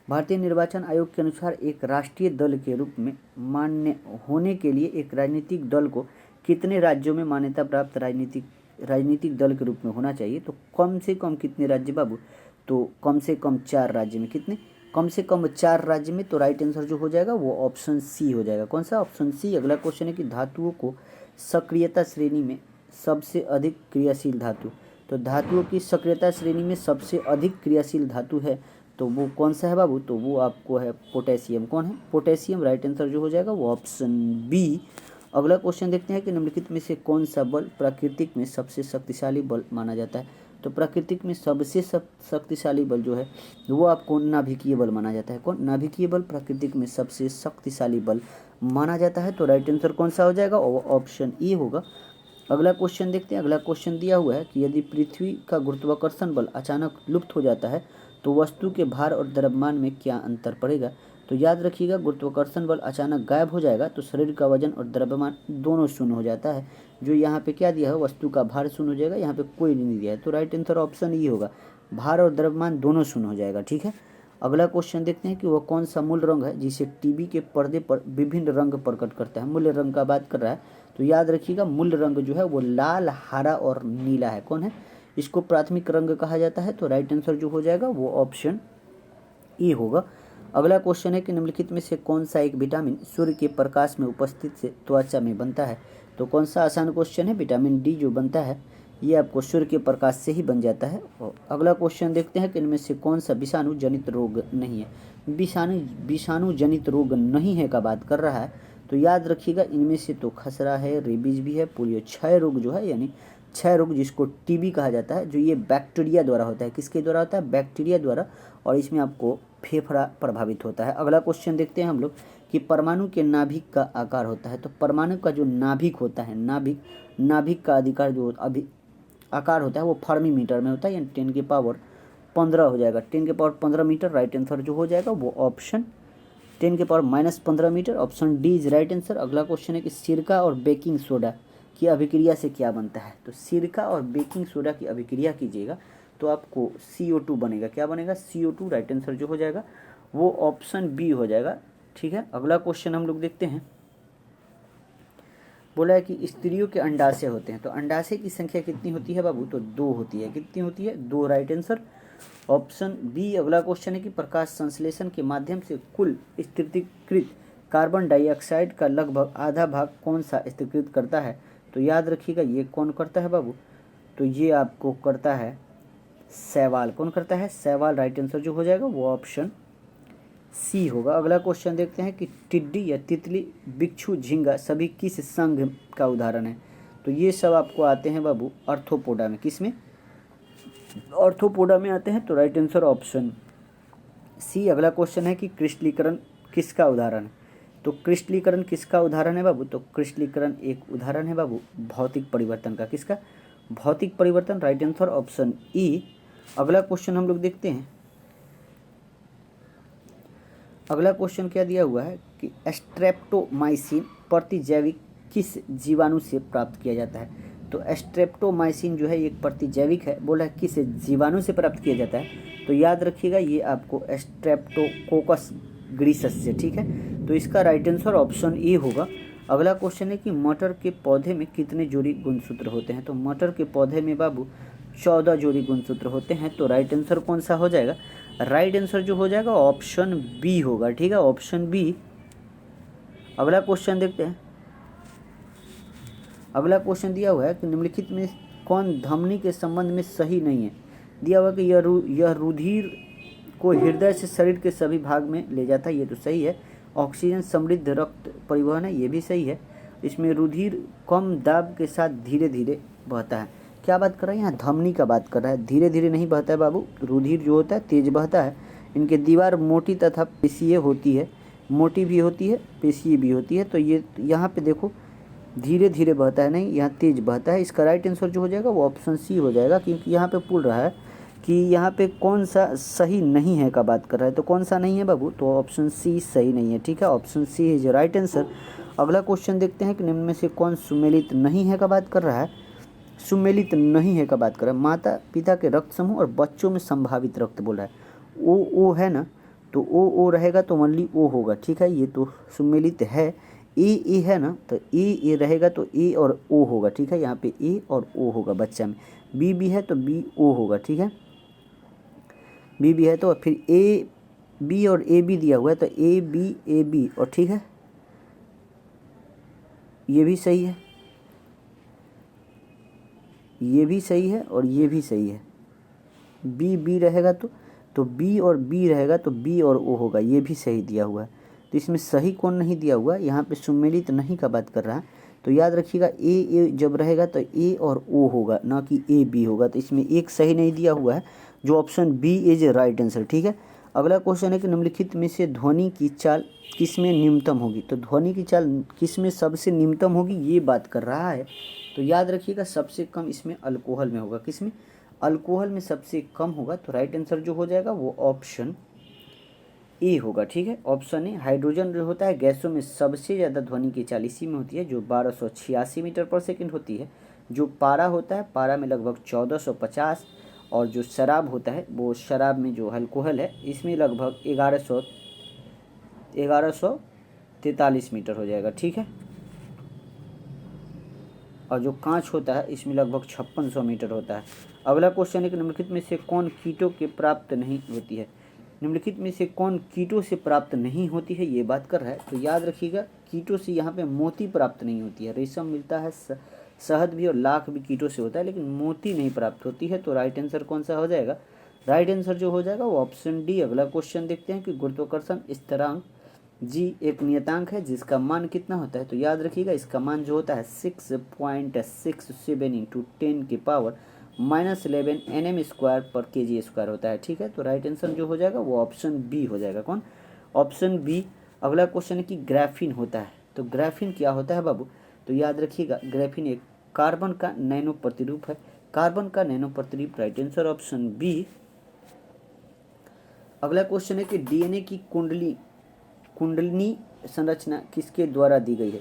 भारतीय निर्वाचन आयोग के अनुसार एक राष्ट्रीय दल के रूप में मान्य होने के लिए एक राजनीतिक दल को कितने राज्यों में मान्यता प्राप्त राजनीतिक दल के रूप में होना चाहिए? तो कम से कम कितने राज्य बाबू? तो कम से कम 4 राज्य में। कितने? कम से कम 4 राज्य में। तो राइट आंसर जो हो जाएगा वो ऑप्शन सी हो जाएगा। कौन सा? Option C. अगला क्वेश्चन है कि धातुओं को सक्रियता श्रेणी में सबसे अधिक क्रियाशील धातु, तो धातुओं की सक्रियता श्रेणी में सबसे अधिक क्रियाशील धातु है, तो वो कौन सा है बाबू? तो वो आपको है पोटेशियम। कौन है? पोटेशियम। राइट आंसर जो हो जाएगा वो ऑप्शन बी। अगला क्वेश्चन देखते हैं कि निम्नलिखित में से कौन सा बल प्राकृतिक में सबसे शक्तिशाली बल माना जाता है? तो प्राकृतिक में सबसे शक्तिशाली बल जो है वो आपको नाभिकीय बल माना जाता है। कौन? नाभिकीय बल प्राकृतिक में सबसे शक्तिशाली बल माना जाता है। तो राइट आंसर कौन सा हो जाएगा? ऑप्शन ई होगा। अगला क्वेश्चन देखते हैं। अगला क्वेश्चन दिया हुआ है कि यदि पृथ्वी का गुरुत्वाकर्षण बल अचानक लुप्त हो जाता है तो वस्तु के भार और द्रव्यमान में क्या अंतर पड़ेगा? तो याद रखिएगा गुरुत्वाकर्षण बल अचानक गायब हो जाएगा तो शरीर का वजन और द्रव्यमान दोनों शून्य हो जाता है। जो यहाँ पे क्या दिया है? वस्तु का भार शून्य हो जाएगा, यहाँ पे कोई नहीं दिया है, तो राइट आंसर ऑप्शन ई होगा, भार और द्रव्यमान दोनों शून्य हो जाएगा। ठीक है, अगला क्वेश्चन देखते हैं कि वह कौन सा मूल रंग है जिसे टीवी के पर्दे पर विभिन्न रंग प्रकट करता है? मूल रंग का बात कर रहा है, तो याद रखिएगा मूल रंग जो है वो लाल, हरा और नीला है। कौन है? इसको प्राथमिक रंग कहा जाता है। तो राइट आंसर जो हो जाएगा वो ऑप्शन ई होगा। अगला क्वेश्चन है कि निम्नलिखित में से कौन सा एक विटामिन सूर्य के प्रकाश में उपस्थित से त्वचा में बनता है। तो कौन सा आसान क्वेश्चन है, विटामिन डी जो बनता है ये आपको सूर्य के प्रकाश से ही बन जाता है। और अगला क्वेश्चन देखते हैं कि इनमें से कौन सा विषाणु जनित रोग नहीं है। विषाणु जनित रोग नहीं है का बात कर रहा है, तो याद रखिएगा इनमें से तो खसरा है, रेबीज भी है, पोलियो, क्षय रोग जो है यानी क्षय रोग जिसको टीबी कहा जाता है, जो ये बैक्टीरिया द्वारा होता है। किसके द्वारा होता है, बैक्टीरिया द्वारा, और इसमें आपको फेफड़ा प्रभावित होता है। अगला क्वेश्चन देखते हैं हम लोग कि परमाणु के नाभिक का आकार होता है। तो परमाणु का जो नाभिक होता है, नाभिक का अधिकार जो आकार होता है वो फर्मी मीटर में होता है, यानी 10 की पावर 15 हो जाएगा। 10 की पावर 15 मीटर राइट आंसर जो हो जाएगा वो ऑप्शन 10 की power -15 metre, option D is right answer. अगला क्वेश्चन है कि सिरका और बेकिंग सोडा की अभिक्रिया से क्या बनता है। तो सिरका और बेकिंग सोडा की अभिक्रिया कीजिएगा तो आपको CO2 बनेगा। क्या बनेगा, CO2। राइट आंसर जो हो जाएगा वो ऑप्शन बी हो जाएगा। ठीक है, अगला क्वेश्चन हम लोग देखते हैं। बोला है कि स्त्रियों के अंडाशय होते हैं, तो अंडाशय की संख्या कितनी होती है बाबू, तो 2 होती है। कितनी होती है, 2। Right answer option B. अगला क्वेश्चन है कि प्रकाश संश्लेषण के माध्यम से कुल स्थिरीकृत कार्बन डाइऑक्साइड का लगभग आधा भाग कौन सा स्थिरीकृत करता है। तो याद रखिएगा ये कौन करता है बाबू, तो ये आपको करता है शैवाल। कौन करता है, शैवाल। राइट आंसर जो हो जाएगा वो ऑप्शन सी होगा। अगला क्वेश्चन देखते हैं कि टिड्डी या तितली, बिच्छू, झींगा सभी किस संघ का उदाहरण है। तो ये सब आपको आते हैं बाबू आर्थ्रोपोडा में। किस में, आर्थ्रोपोडा में आते हैं। तो राइट आंसर ऑप्शन सी। अगला क्वेश्चन है कि क्रिस्टलीकरण किसका उदाहरण है। तो क्रिस्टलीकरण किसका उदाहरण है बाबू, तो क्रिस्टलीकरण एक उदाहरण है बाबू भौतिक परिवर्तन का। किसका, भौतिक परिवर्तन। Right answer option E. अगला क्वेश्चन हम लोग देखते हैं। अगला क्वेश्चन क्या दिया हुआ है कि स्ट्रेप्टोमाइसिन प्रतिजैविक किस जीवाणु से प्राप्त किया जाता है। तो स्ट्रेप्टोमाइसिन जो है एक प्रतिजैविक है, बोला है किस जीवाणु से प्राप्त किया जाता है। तो याद रखिएगा ये आपको स्ट्रेप्टोकोकस ग्रीसस से। ठीक है, तो इसका राइट आंसर ऑप्शन ए होगा। अगला क्वेश्चन है कि मटर के पौधे में कितने जोड़ी गुणसूत्र होते हैं। तो मटर के पौधे में बाबू 14 जोड़ी गुणसूत्र होते हैं। तो राइट आंसर कौन सा हो जाएगा, राइट आंसर जो हो जाएगा ऑप्शन बी होगा। ठीक है, ऑप्शन बी। अगला क्वेश्चन देखते हैं। अगला क्वेश्चन दिया हुआ है कि निम्नलिखित में कौन धमनी के संबंध में सही नहीं है। दिया हुआ कि यह रुधिर को हृदय से शरीर के सभी भाग में ले जाता है, ये तो सही है। ऑक्सीजन समृद्ध रक्त परिवहन है, ये भी सही है। इसमें रुधिर कम दाब के साथ धीरे धीरे बहता है। क्या बात कर रहा है, यहाँ धमनी का बात कर रहा है। धीरे धीरे नहीं बहता है बाबू, रुधिर जो होता है तेज बहता है। इनके दीवार मोटी तथा पेशीय होती है, मोटी भी होती है, पेशीय भी होती है। तो ये यहाँ पे देखो धीरे धीरे बहता है, नहीं यहाँ तेज बहता है। इसका राइट आंसर जो हो जाएगा वो ऑप्शन सी हो जाएगा, क्योंकि यहाँ पे पूछ रहा है कि यहाँ पे कौन सा सही नहीं है का बात कर रहा है। तो कौन सा नहीं है बाबू, तो ऑप्शन सी सही नहीं है। ठीक है, option C is right answer. अगला क्वेश्चन देखते हैं कि निम्न में से कौन सुमेलित नहीं है का बात कर रहा है। सुमेलित नहीं है का बात कर रहा है, माता पिता के रक्त समूह और बच्चों में संभावित रक्त बोल रहा है। ओ है ना, तो ओ रहेगा तो ओनली ओ होगा। ठीक है, ये तो सुमेलित है। ए है ना, तो ए रहेगा तो ए और ओ होगा। ठीक है, यहाँ पे ए और ओ होगा बच्चा में। बी है तो बी ओ होगा। ठीक है, बी है तो फिर ए बी और ए बी दिया हुआ है, तो ए बी और ठीक है ये भी सही है, ये भी सही है और ये भी सही है। बी रहेगा तो बी और बी रहेगा तो बी और ओ होगा, ये भी सही दिया हुआ है। तो इसमें सही कौन नहीं दिया हुआ, यहाँ पे सुमेलित नहीं का बात कर रहा है। तो याद रखिएगा ए जब रहेगा तो ए और ओ होगा, ना कि ए बी होगा। तो इसमें एक सही नहीं दिया हुआ है, जो option B is right answer. ठीक है, अगला क्वेश्चन है कि निम्नलिखित में से ध्वनि की चाल किस में न्यूनतम होगी। तो ध्वनि की चाल किस में सबसे न्यूनतम होगी ये बात कर रहा है। तो याद रखिएगा सबसे कम इसमें अल्कोहल में होगा। किस में, अल्कोहल में सबसे कम होगा। तो राइट आंसर जो हो जाएगा वो ऑप्शन ए होगा। ठीक है, ऑप्शन ए। हाइड्रोजन जो होता है गैसों में सबसे ज़्यादा ध्वनि की चाल इसी में होती है, जो 1286 मीटर पर सेकंड होती है। जो पारा होता है, पारा में लगभग 1450, और जो शराब होता है वो शराब में जो अल्कोहल है इसमें लगभग 1143 मीटर हो जाएगा। ठीक है, और जो कांच होता है इसमें लगभग 5600 मीटर होता है। अगला क्वेश्चन है कि निम्नलिखित में से कौन कीटों के प्राप्त नहीं होती है। निम्नलिखित में से कौन कीटों से प्राप्त नहीं होती है, ये बात कर रहा है। तो याद रखिएगा कीटों से यहाँ पे मोती प्राप्त नहीं होती है। रेशम मिलता है, शहद भी और लाख भी कीटों से होता है, लेकिन मोती नहीं प्राप्त होती है। तो राइट आंसर कौन सा हो जाएगा? राइट आंसर जो हो जाएगा वो ऑप्शन डी। अगला क्वेश्चन देखते हैं कि गुरुत्वाकर्षण स्थिरांक जी एक नियतांक है जिसका मान कितना होता है। तो याद रखिएगा इसका मान जो होता है 6.67 इंटू 10 की पावर -11 Nm² पर kg² होता है। ठीक है, तो राइट आंसर जो हो जाएगा वो ऑप्शन बी हो जाएगा। कौन? Option B. अगला क्वेश्चन है कि ग्राफीन होता है। तो ग्राफीन क्या होता है बाबू? तो याद रखिएगा ग्राफीन एक कार्बन का नैनो प्रतिरूप है। कार्बन का नैनो प्रतिरूप, राइट आंसर ऑप्शन बी। अगला क्वेश्चन है कि डीएनए की कुंडलिनी संरचना किसके द्वारा दी गई है।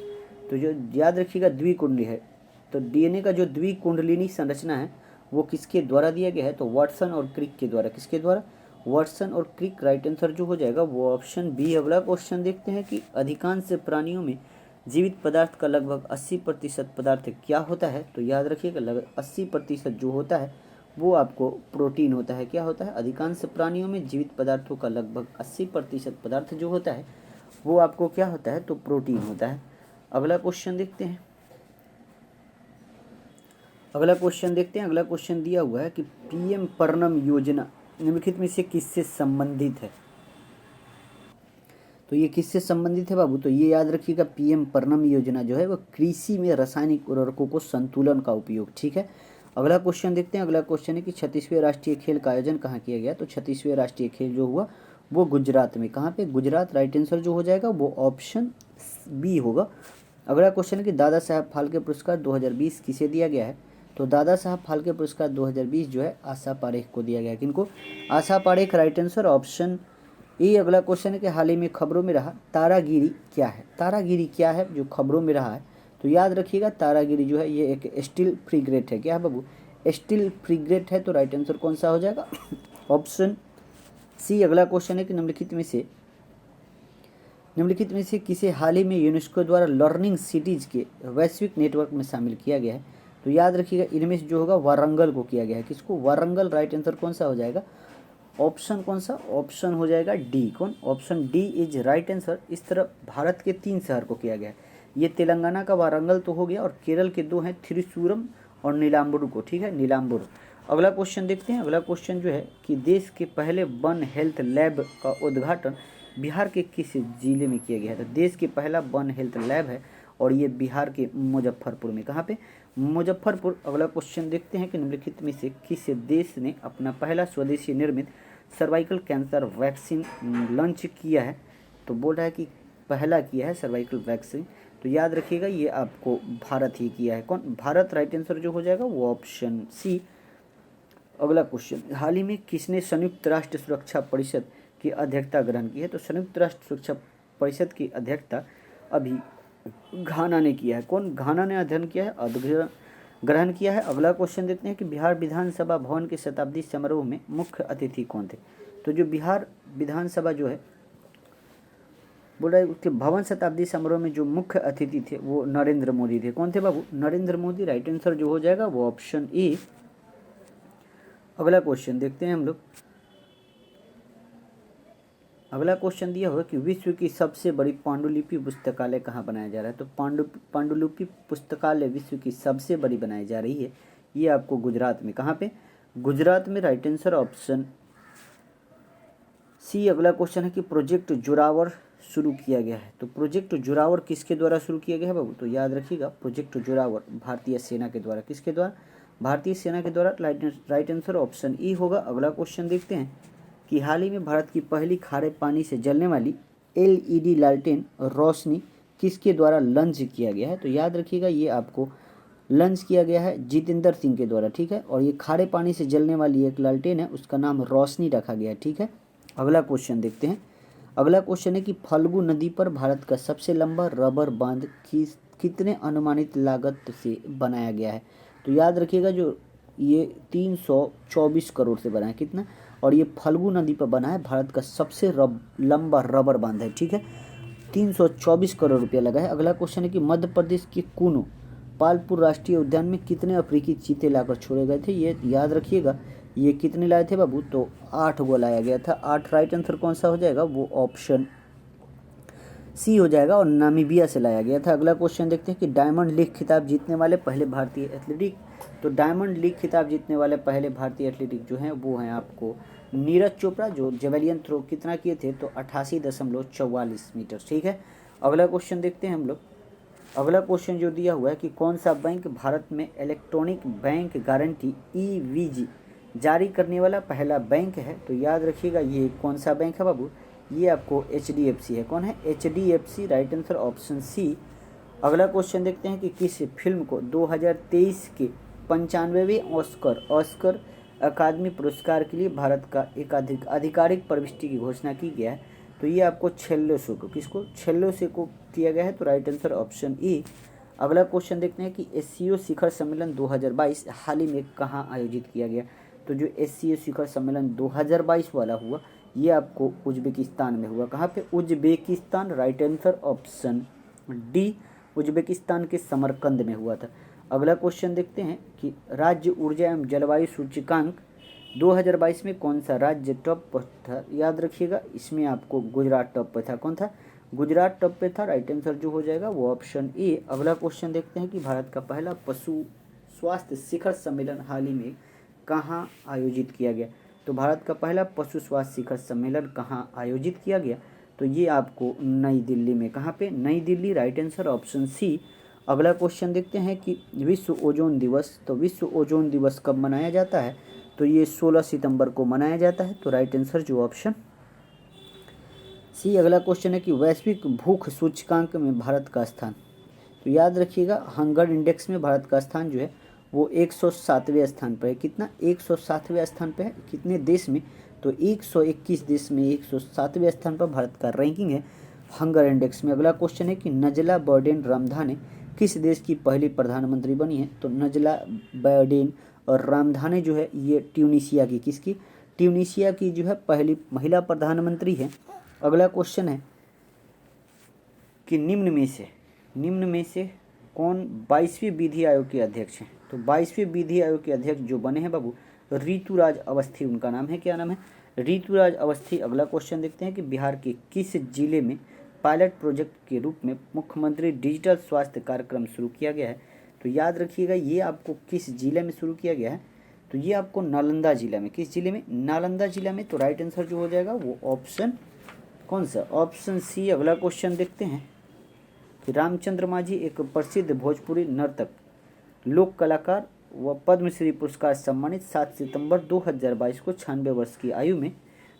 तो जो याद रखिएगा द्विकुंडली है। तो डीएनए का जो द्विकुंडलिनी संरचना है वो किसके द्वारा दिया गया है? तो वाटसन और क्रिक के द्वारा। किसके द्वारा? वाटसन और क्रिक। राइट आंसर जो हो जाएगा वो ऑप्शन बी। अगला क्वेश्चन देखते हैं कि अधिकांश प्राणियों में जीवित पदार्थ का लगभग 80% पदार्थ क्या होता है। तो याद रखिएगा लगभग 80% जो होता है वो आपको प्रोटीन होता है। क्या होता है? अधिकांश प्राणियों में जीवित पदार्थों का लगभग 80% पदार्थ जो होता है वो आपको क्या होता है? तो प्रोटीन होता है। अगला क्वेश्चन देखते हैं। अगला क्वेश्चन दिया हुआ है कि पीएम पर्णम योजना निम्नलिखित में से किससे संबंधित है। तो ये किससे संबंधित है बाबू? तो ये याद रखिएगा पीएम पर्णम योजना जो है वो कृषि में रासायनिक उर्वरकों को संतुलन का उपयोग। ठीक है, अगला क्वेश्चन देखते हैं। अगला क्वेश्चन है कि 36वें राष्ट्रीय खेल का आयोजन कहाँ किया गया। तो 36वें राष्ट्रीय खेल जो हुआ वो गुजरात में। कहाँ पे? गुजरात। राइट आंसर जो हो जाएगा वो ऑप्शन बी होगा। अगला क्वेश्चन है कि दादा साहब फाल्के पुरस्कार 2020 किसे दिया गया है। तो दादा साहब फाल्के पुरस्कार 2020 जो है आशा पारेख को दिया गया है। किनको? Asha Parekh. Right answer option A. अगला क्वेश्चन है कि हाल ही में खबरों में रहा तारागिरी क्या है। तारागिरी क्या है जो खबरों में रहा है? तो याद रखिएगा तारागिरी जो है ये एक स्टील फ्रिगेट है। क्या है बाबू? स्टील फ्रिगेट है। तो राइट आंसर कौन सा हो जाएगा? Option C. अगला क्वेश्चन है कि निम्नलिखित में से किसे हाल ही में यूनेस्को द्वारा लर्निंग सिटीज के वैश्विक नेटवर्क में शामिल किया गया है। तो याद रखिएगा इनमें से जो होगा वारंगल को किया गया है। किसको? वारंगल। राइट आंसर कौन सा हो जाएगा? ऑप्शन कौन सा? ऑप्शन हो जाएगा डी। कौन? Option D is right answer. इस तरह भारत के 3 शहर को किया गया है। ये तेलंगाना का वारंगल तो हो गया और केरल के 2 हैं, त्रिशूरम और नीलाम्बुरु को। ठीक है, नीलाम्बुरु। अगला क्वेश्चन देखते हैं। अगला क्वेश्चन जो है कि देश के पहले वन हेल्थ लैब का उद्घाटन बिहार के किस जिले में किया गया है। तो देश के पहला वन हेल्थ लैब है और ये बिहार के मुजफ्फरपुर में। कहाँ पे? मुजफ्फरपुर। अगला क्वेश्चन देखते हैं कि निम्नलिखित में से किस देश ने अपना पहला स्वदेशी निर्मित सर्वाइकल कैंसर वैक्सीन लॉन्च किया है। तो बोल रहा है कि पहला किया है सर्वाइकल वैक्सीन। तो याद रखिएगा ये आपको भारत ही किया है। कौन? भारत। राइट आंसर जो हो जाएगा वो ऑप्शन सी। अगला क्वेश्चन, हाल ही में किसने संयुक्त राष्ट्र सुरक्षा परिषद की अध्यक्षता ग्रहण की है। तो संयुक्त राष्ट्र सुरक्षा परिषद की अध्यक्षता अभी घाना ने किया है। कौन? घाना ने अध्ययन किया है, ग्रहण किया है। अगला क्वेश्चन देखते हैं कि बिहार विधानसभा भवन के शताब्दी समारोह में मुख्य अतिथि कौन थे। तो जो बिहार विधानसभा जो है बोल रहा है उसके भवन शताब्दी समारोह में जो मुख्य अतिथि थे वो नरेंद्र मोदी थे। कौन थे बाबू? नरेंद्र मोदी। राइट आंसर जो हो जाएगा वो ऑप्शन ए। अगला क्वेश्चन देखते हैं हम लोग। अगला क्वेश्चन दिया हुआ कि विश्व की सबसे बड़ी पांडुलिपि पुस्तकालय कहाँ बनाया जा रहा है। तो पांडुलिपि पुस्तकालय विश्व की सबसे बड़ी बनाई जा रही है ये आपको गुजरात में। कहाँ पे? गुजरात में। Right answer option C. अगला क्वेश्चन है कि प्रोजेक्ट जोरावर शुरू किया गया है। तो प्रोजेक्ट जोरावर किसके द्वारा शुरू किया गया है बाबू? तो याद रखिएगा प्रोजेक्ट जोरावर भारतीय सेना के द्वारा। किसके द्वारा? भारतीय सेना के द्वारा। राइट आंसर ऑप्शन ई होगा। अगला क्वेश्चन देखते हैं कि हाल ही में भारत की पहली खारे पानी से जलने वाली LED लालटेन रोशनी किसके द्वारा लॉन्च किया गया है। तो याद रखिएगा ये आपको लॉन्च किया गया है जितेंद्र सिंह के द्वारा। ठीक है, और ये खारे पानी से जलने वाली एक लालटेन है उसका नाम रोशनी रखा गया है। ठीक है, अगला क्वेश्चन देखते हैं। अगला क्वेश्चन है कि फल्गु नदी पर भारत का सबसे लंबा रबर बांध कितने अनुमानित लागत से बनाया गया है। तो याद रखिएगा जो ये 324 करोड़ से बना है। कितना? और ये फल्गु नदी पर बना है, भारत का सबसे लंबा रबर बांध है। ठीक है, 324 करोड़ रुपया लगा है। अगला क्वेश्चन है कि मध्य प्रदेश के कूनो पालपुर राष्ट्रीय उद्यान में कितने अफ्रीकी चीते लाकर छोड़े गए थे। ये याद रखिएगा ये कितने लाए थे बाबू, तो 8 गो लाया गया था। 8 राइट आंसर कौन सा हो जाएगा, वो ऑप्शन सी हो जाएगा, और नामीबिया से लाया गया था। अगला क्वेश्चन देखते हैं कि डायमंड लीग खिताब जीतने वाले पहले भारतीय एथलेटिक, तो डायमंड लीग खिताब जीतने वाले पहले भारतीय एथलेटिक जो हैं वो हैं आपको नीरज चोपड़ा, जो जेवेलियन थ्रो कितना किए थे, तो 88.44 मीटर। ठीक है, अगला क्वेश्चन देखते हैं हम लोग। अगला क्वेश्चन जो दिया हुआ है कि कौन सा बैंक भारत में इलेक्ट्रॉनिक बैंक गारंटी EVG जारी करने वाला पहला बैंक है, तो याद रखिएगा ये कौन सा बैंक है बाबू, ये आपको HDFC है। कौन है, HDFC, right answer option C. अगला क्वेश्चन देखते हैं कि किस फिल्म को 2023 के 95वें ऑस्कर अकादमी पुरस्कार के लिए भारत का एक आधिकारिक प्रविष्टि की घोषणा की गया है, तो ये आपको छेल्लो को, किसको, छेल्लो से को किया गया है, तो राइट आंसर ऑप्शन ई। अगला क्वेश्चन देखते हैं कि SCO शिखर सम्मेलन 2022 हाल ही में कहाँ आयोजित किया गया, तो जो SCO शिखर सम्मेलन 2022 वाला हुआ ये आपको उज्बेकिस्तान में हुआ। कहाँ पे, Uzbekistan, right answer option D, Uzbekistan के समरकंद में हुआ था। अगला क्वेश्चन देखते हैं कि राज्य ऊर्जा एवं जलवायु सूचकांक 2022 में कौन सा राज्य टॉप पर था, याद रखिएगा इसमें आपको गुजरात टॉप पे था। कौन था, गुजरात टॉप पे था, राइट आंसर जो हो जाएगा वो ऑप्शन ए। अगला क्वेश्चन देखते हैं कि भारत का पहला पशु स्वास्थ्य शिखर सम्मेलन हाल ही में कहाँ आयोजित किया गया, तो भारत का पहला पशु स्वास्थ्य शिखर सम्मेलन कहाँ आयोजित किया गया, तो ये आपको नई दिल्ली में। कहाँ पे, नई Delhi, right answer option C. अगला क्वेश्चन देखते हैं कि विश्व ओजोन दिवस, तो विश्व ओजोन दिवस कब मनाया जाता है, तो ये 16 सितंबर को मनाया जाता है, तो राइट आंसर जो ऑप्शन सी। अगला क्वेश्चन है कि वैश्विक भूख सूचकांक में भारत का स्थान, तो याद रखिएगा हंगर इंडेक्स में भारत का स्थान जो है वो 107वें स्थान पर है। कितना, 107वें स्थान पर है, कितने देश में, तो 121 देश में 107वें स्थान पर भारत का रैंकिंग है हंगर इंडेक्स में। अगला क्वेश्चन है कि नजला बोर्डेन रामधाने किस देश की पहली प्रधानमंत्री बनी है, तो नजला बोर्डेन और रामधाने जो है ये ट्यूनीशिया की, किसकी, ट्यूनीशिया की जो है पहली महिला प्रधानमंत्री है। अगला क्वेश्चन है कि निम्न में से कौन 22वें विधि आयोग के अध्यक्ष हैं, तो 22वें विधि आयोग के अध्यक्ष जो बने हैं बाबू ऋतुराज अवस्थी, उनका नाम है, क्या नाम है, ऋतुराज अवस्थी। अगला क्वेश्चन देखते हैं कि बिहार के किस जिले में पायलट प्रोजेक्ट के रूप में मुख्यमंत्री डिजिटल स्वास्थ्य कार्यक्रम शुरू किया गया है, तो याद रखिएगा ये आपको किस जिले में शुरू किया गया है, तो ये आपको नालंदा जिला में, किस जिले में, नालंदा जिला में, तो राइट आंसर जो हो जाएगा वो ऑप्शन कौन सा, ऑप्शन सी। अगला क्वेश्चन देखते हैं कि रामचंद्र मांझी एक प्रसिद्ध भोजपुरी नर्तक, लोक कलाकार व पद्मश्री पुरस्कार सम्मानित 7 सितंबर 2022 को 96 वर्ष की आयु में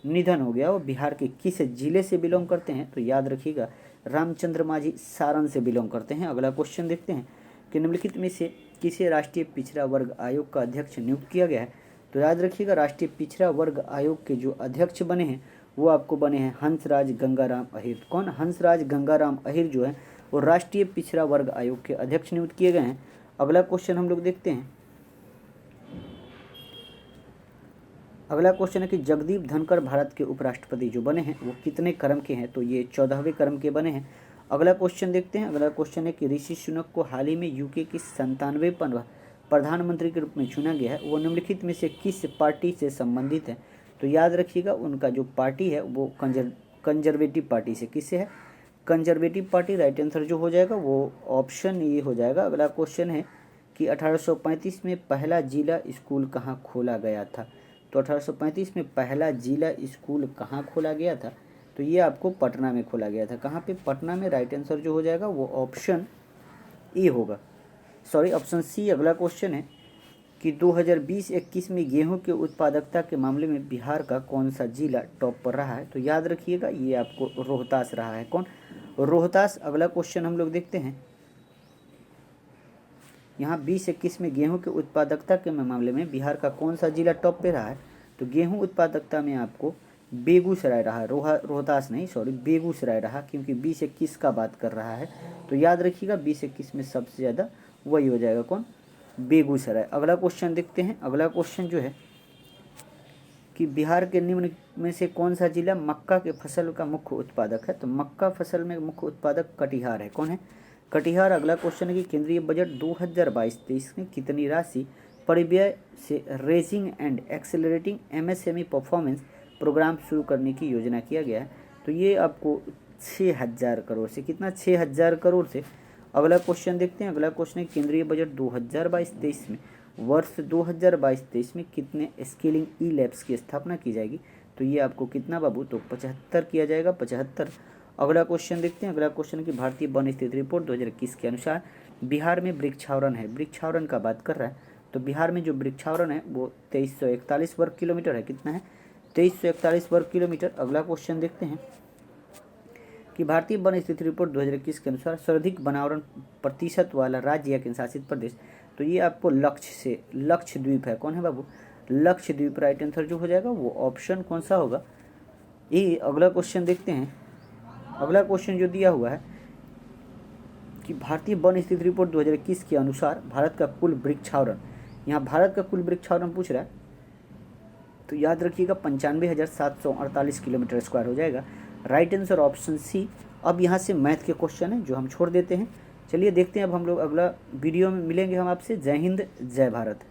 निधन हो गया। वो बिहार के किस जिले से बिलोंग करते हैं, तो याद रखिएगा रामचंद्र मांझी सारण से बिलोंग करते हैं। अगला क्वेश्चन देखते हैं कि निम्नलिखित में से किसे राष्ट्रीय पिछड़ा वर्ग आयोग का अध्यक्ष नियुक्त किया गया है, तो याद रखिएगा राष्ट्रीय पिछड़ा वर्ग आयोग के जो अध्यक्ष बने हैं वो आपको बने हैं हंसराज गंगाराम अहिर। कौन, हंसराज गंगाराम अहिर जो है वो राष्ट्रीय पिछड़ा वर्ग आयोग के अध्यक्ष नियुक्त किए गए हैं। अगला क्वेश्चन हम लोग देखते हैं। अगला क्वेश्चन है कि जगदीप धनखड़ भारत के उपराष्ट्रपति जो बने हैं वो कितने क्रम के हैं, तो ये 14वें क्रम के बने हैं। अगला क्वेश्चन देखते हैं। अगला क्वेश्चन है कि ऋषि सुनक को हाल ही में यूके की 97वें प्रधानमंत्री के रूप में चुना गया है, वो निम्नलिखित में से किस पार्टी से संबंधित है, तो याद रखिएगा उनका जो पार्टी है वो कंजर्वेटिव पार्टी से, किससे है, कंजर्वेटिव पार्टी, राइट आंसर जो हो जाएगा वो ऑप्शन ये हो जाएगा। अगला क्वेश्चन है कि 1835 में पहला जिला स्कूल कहाँ खोला गया था, तो 1835 में पहला जिला स्कूल कहाँ खोला गया था, तो ये आपको पटना में खोला गया था। कहाँ पे, पटना में, राइट आंसर जो हो जाएगा वो ऑप्शन ए होगा, सॉरी ऑप्शन सी। अगला क्वेश्चन है कि 2020-21 में गेहूं के उत्पादकता के मामले में बिहार का कौन सा जिला टॉप पर रहा है, तो याद रखिएगा ये आपको रोहतास रहा है। कौन, रोहतास। अगला क्वेश्चन हम लोग देखते हैं, यहाँ 20-21 में गेहूं के उत्पादकता के मामले में बिहार का कौन सा जिला टॉप पे रहा है, तो गेहूं उत्पादकता में आपको बेगूसराय रहा, रोहतास नहीं, सॉरी बेगूसराय रहा, क्योंकि 20-21 का बात कर रहा है, तो याद रखिएगा 20-21 में सबसे ज़्यादा वही हो जाएगा, कौन, बेगूसराय। अगला क्वेश्चन देखते हैं। अगला क्वेश्चन जो है कि बिहार के निम्न में से कौन सा जिला मक्का के फसल का मुख्य उत्पादक है, तो मक्का फसल में मुख्य उत्पादक कटिहार है। कौन है, कटिहार। अगला क्वेश्चन है कि केंद्रीय बजट 2022-23 में कितनी राशि परिव्यय से raising and accelerating MSME performance programme शुरू करने की योजना किया गया है। तो ये आपको 6,000 करोड़ से, कितना, 6,000 करोड़ से। अगला क्वेश्चन देखते हैं। अगला क्वेश्चन है केंद्रीय बजट 2022-23 में वर्ष 2022-23 में कितने स्किलिंग ई लैब्स की स्थापना की जाएगी। तो ये आपको कितना बाबू, तो 75 किया जाएगा, 75। अगला क्वेश्चन देखते हैं। अगला क्वेश्चन की भारतीय वन स्थिति रिपोर्ट 2021 के अनुसार बिहार में वृक्षावरण है, वृक्षावरण का बात कर रहा है। तो बिहार में जो वृक्षावरण है वो 2341 वर्ग किलोमीटर है। कितना है, 2341 वर्ग किलोमीटर। अगला क्वेश्चन देखते हैं कि भारतीय वन स्थिति रिपोर्ट 2021 के अनुसार सर्वाधिक वनावरण प्रतिशत वाला राज्य या केंद्र शासित प्रदेश। तो ये आपको लक्षद्वीप है। कौन है बाबू, लक्षद्वीप। राइट आंसर जो हो जाएगा वो ऑप्शन कौन सा होगा, ये। अगला क्वेश्चन देखते हैं। अगला क्वेश्चन जो दिया हुआ है कि भारतीय वन स्थिति रिपोर्ट 2021 के अनुसार भारत का कुल वृक्षावरण, यहाँ भारत का कुल वृक्षावरण पूछ रहा है, तो याद रखिएगा 95,748 किलोमीटर स्क्वायर हो जाएगा। Right answer option C. अब यहाँ से मैथ के क्वेश्चन है जो हम छोड़ देते हैं। चलिए देखते हैं अब हम लोग। अगला वीडियो में मिलेंगे हम आपसे। जय हिंद, जय भारत।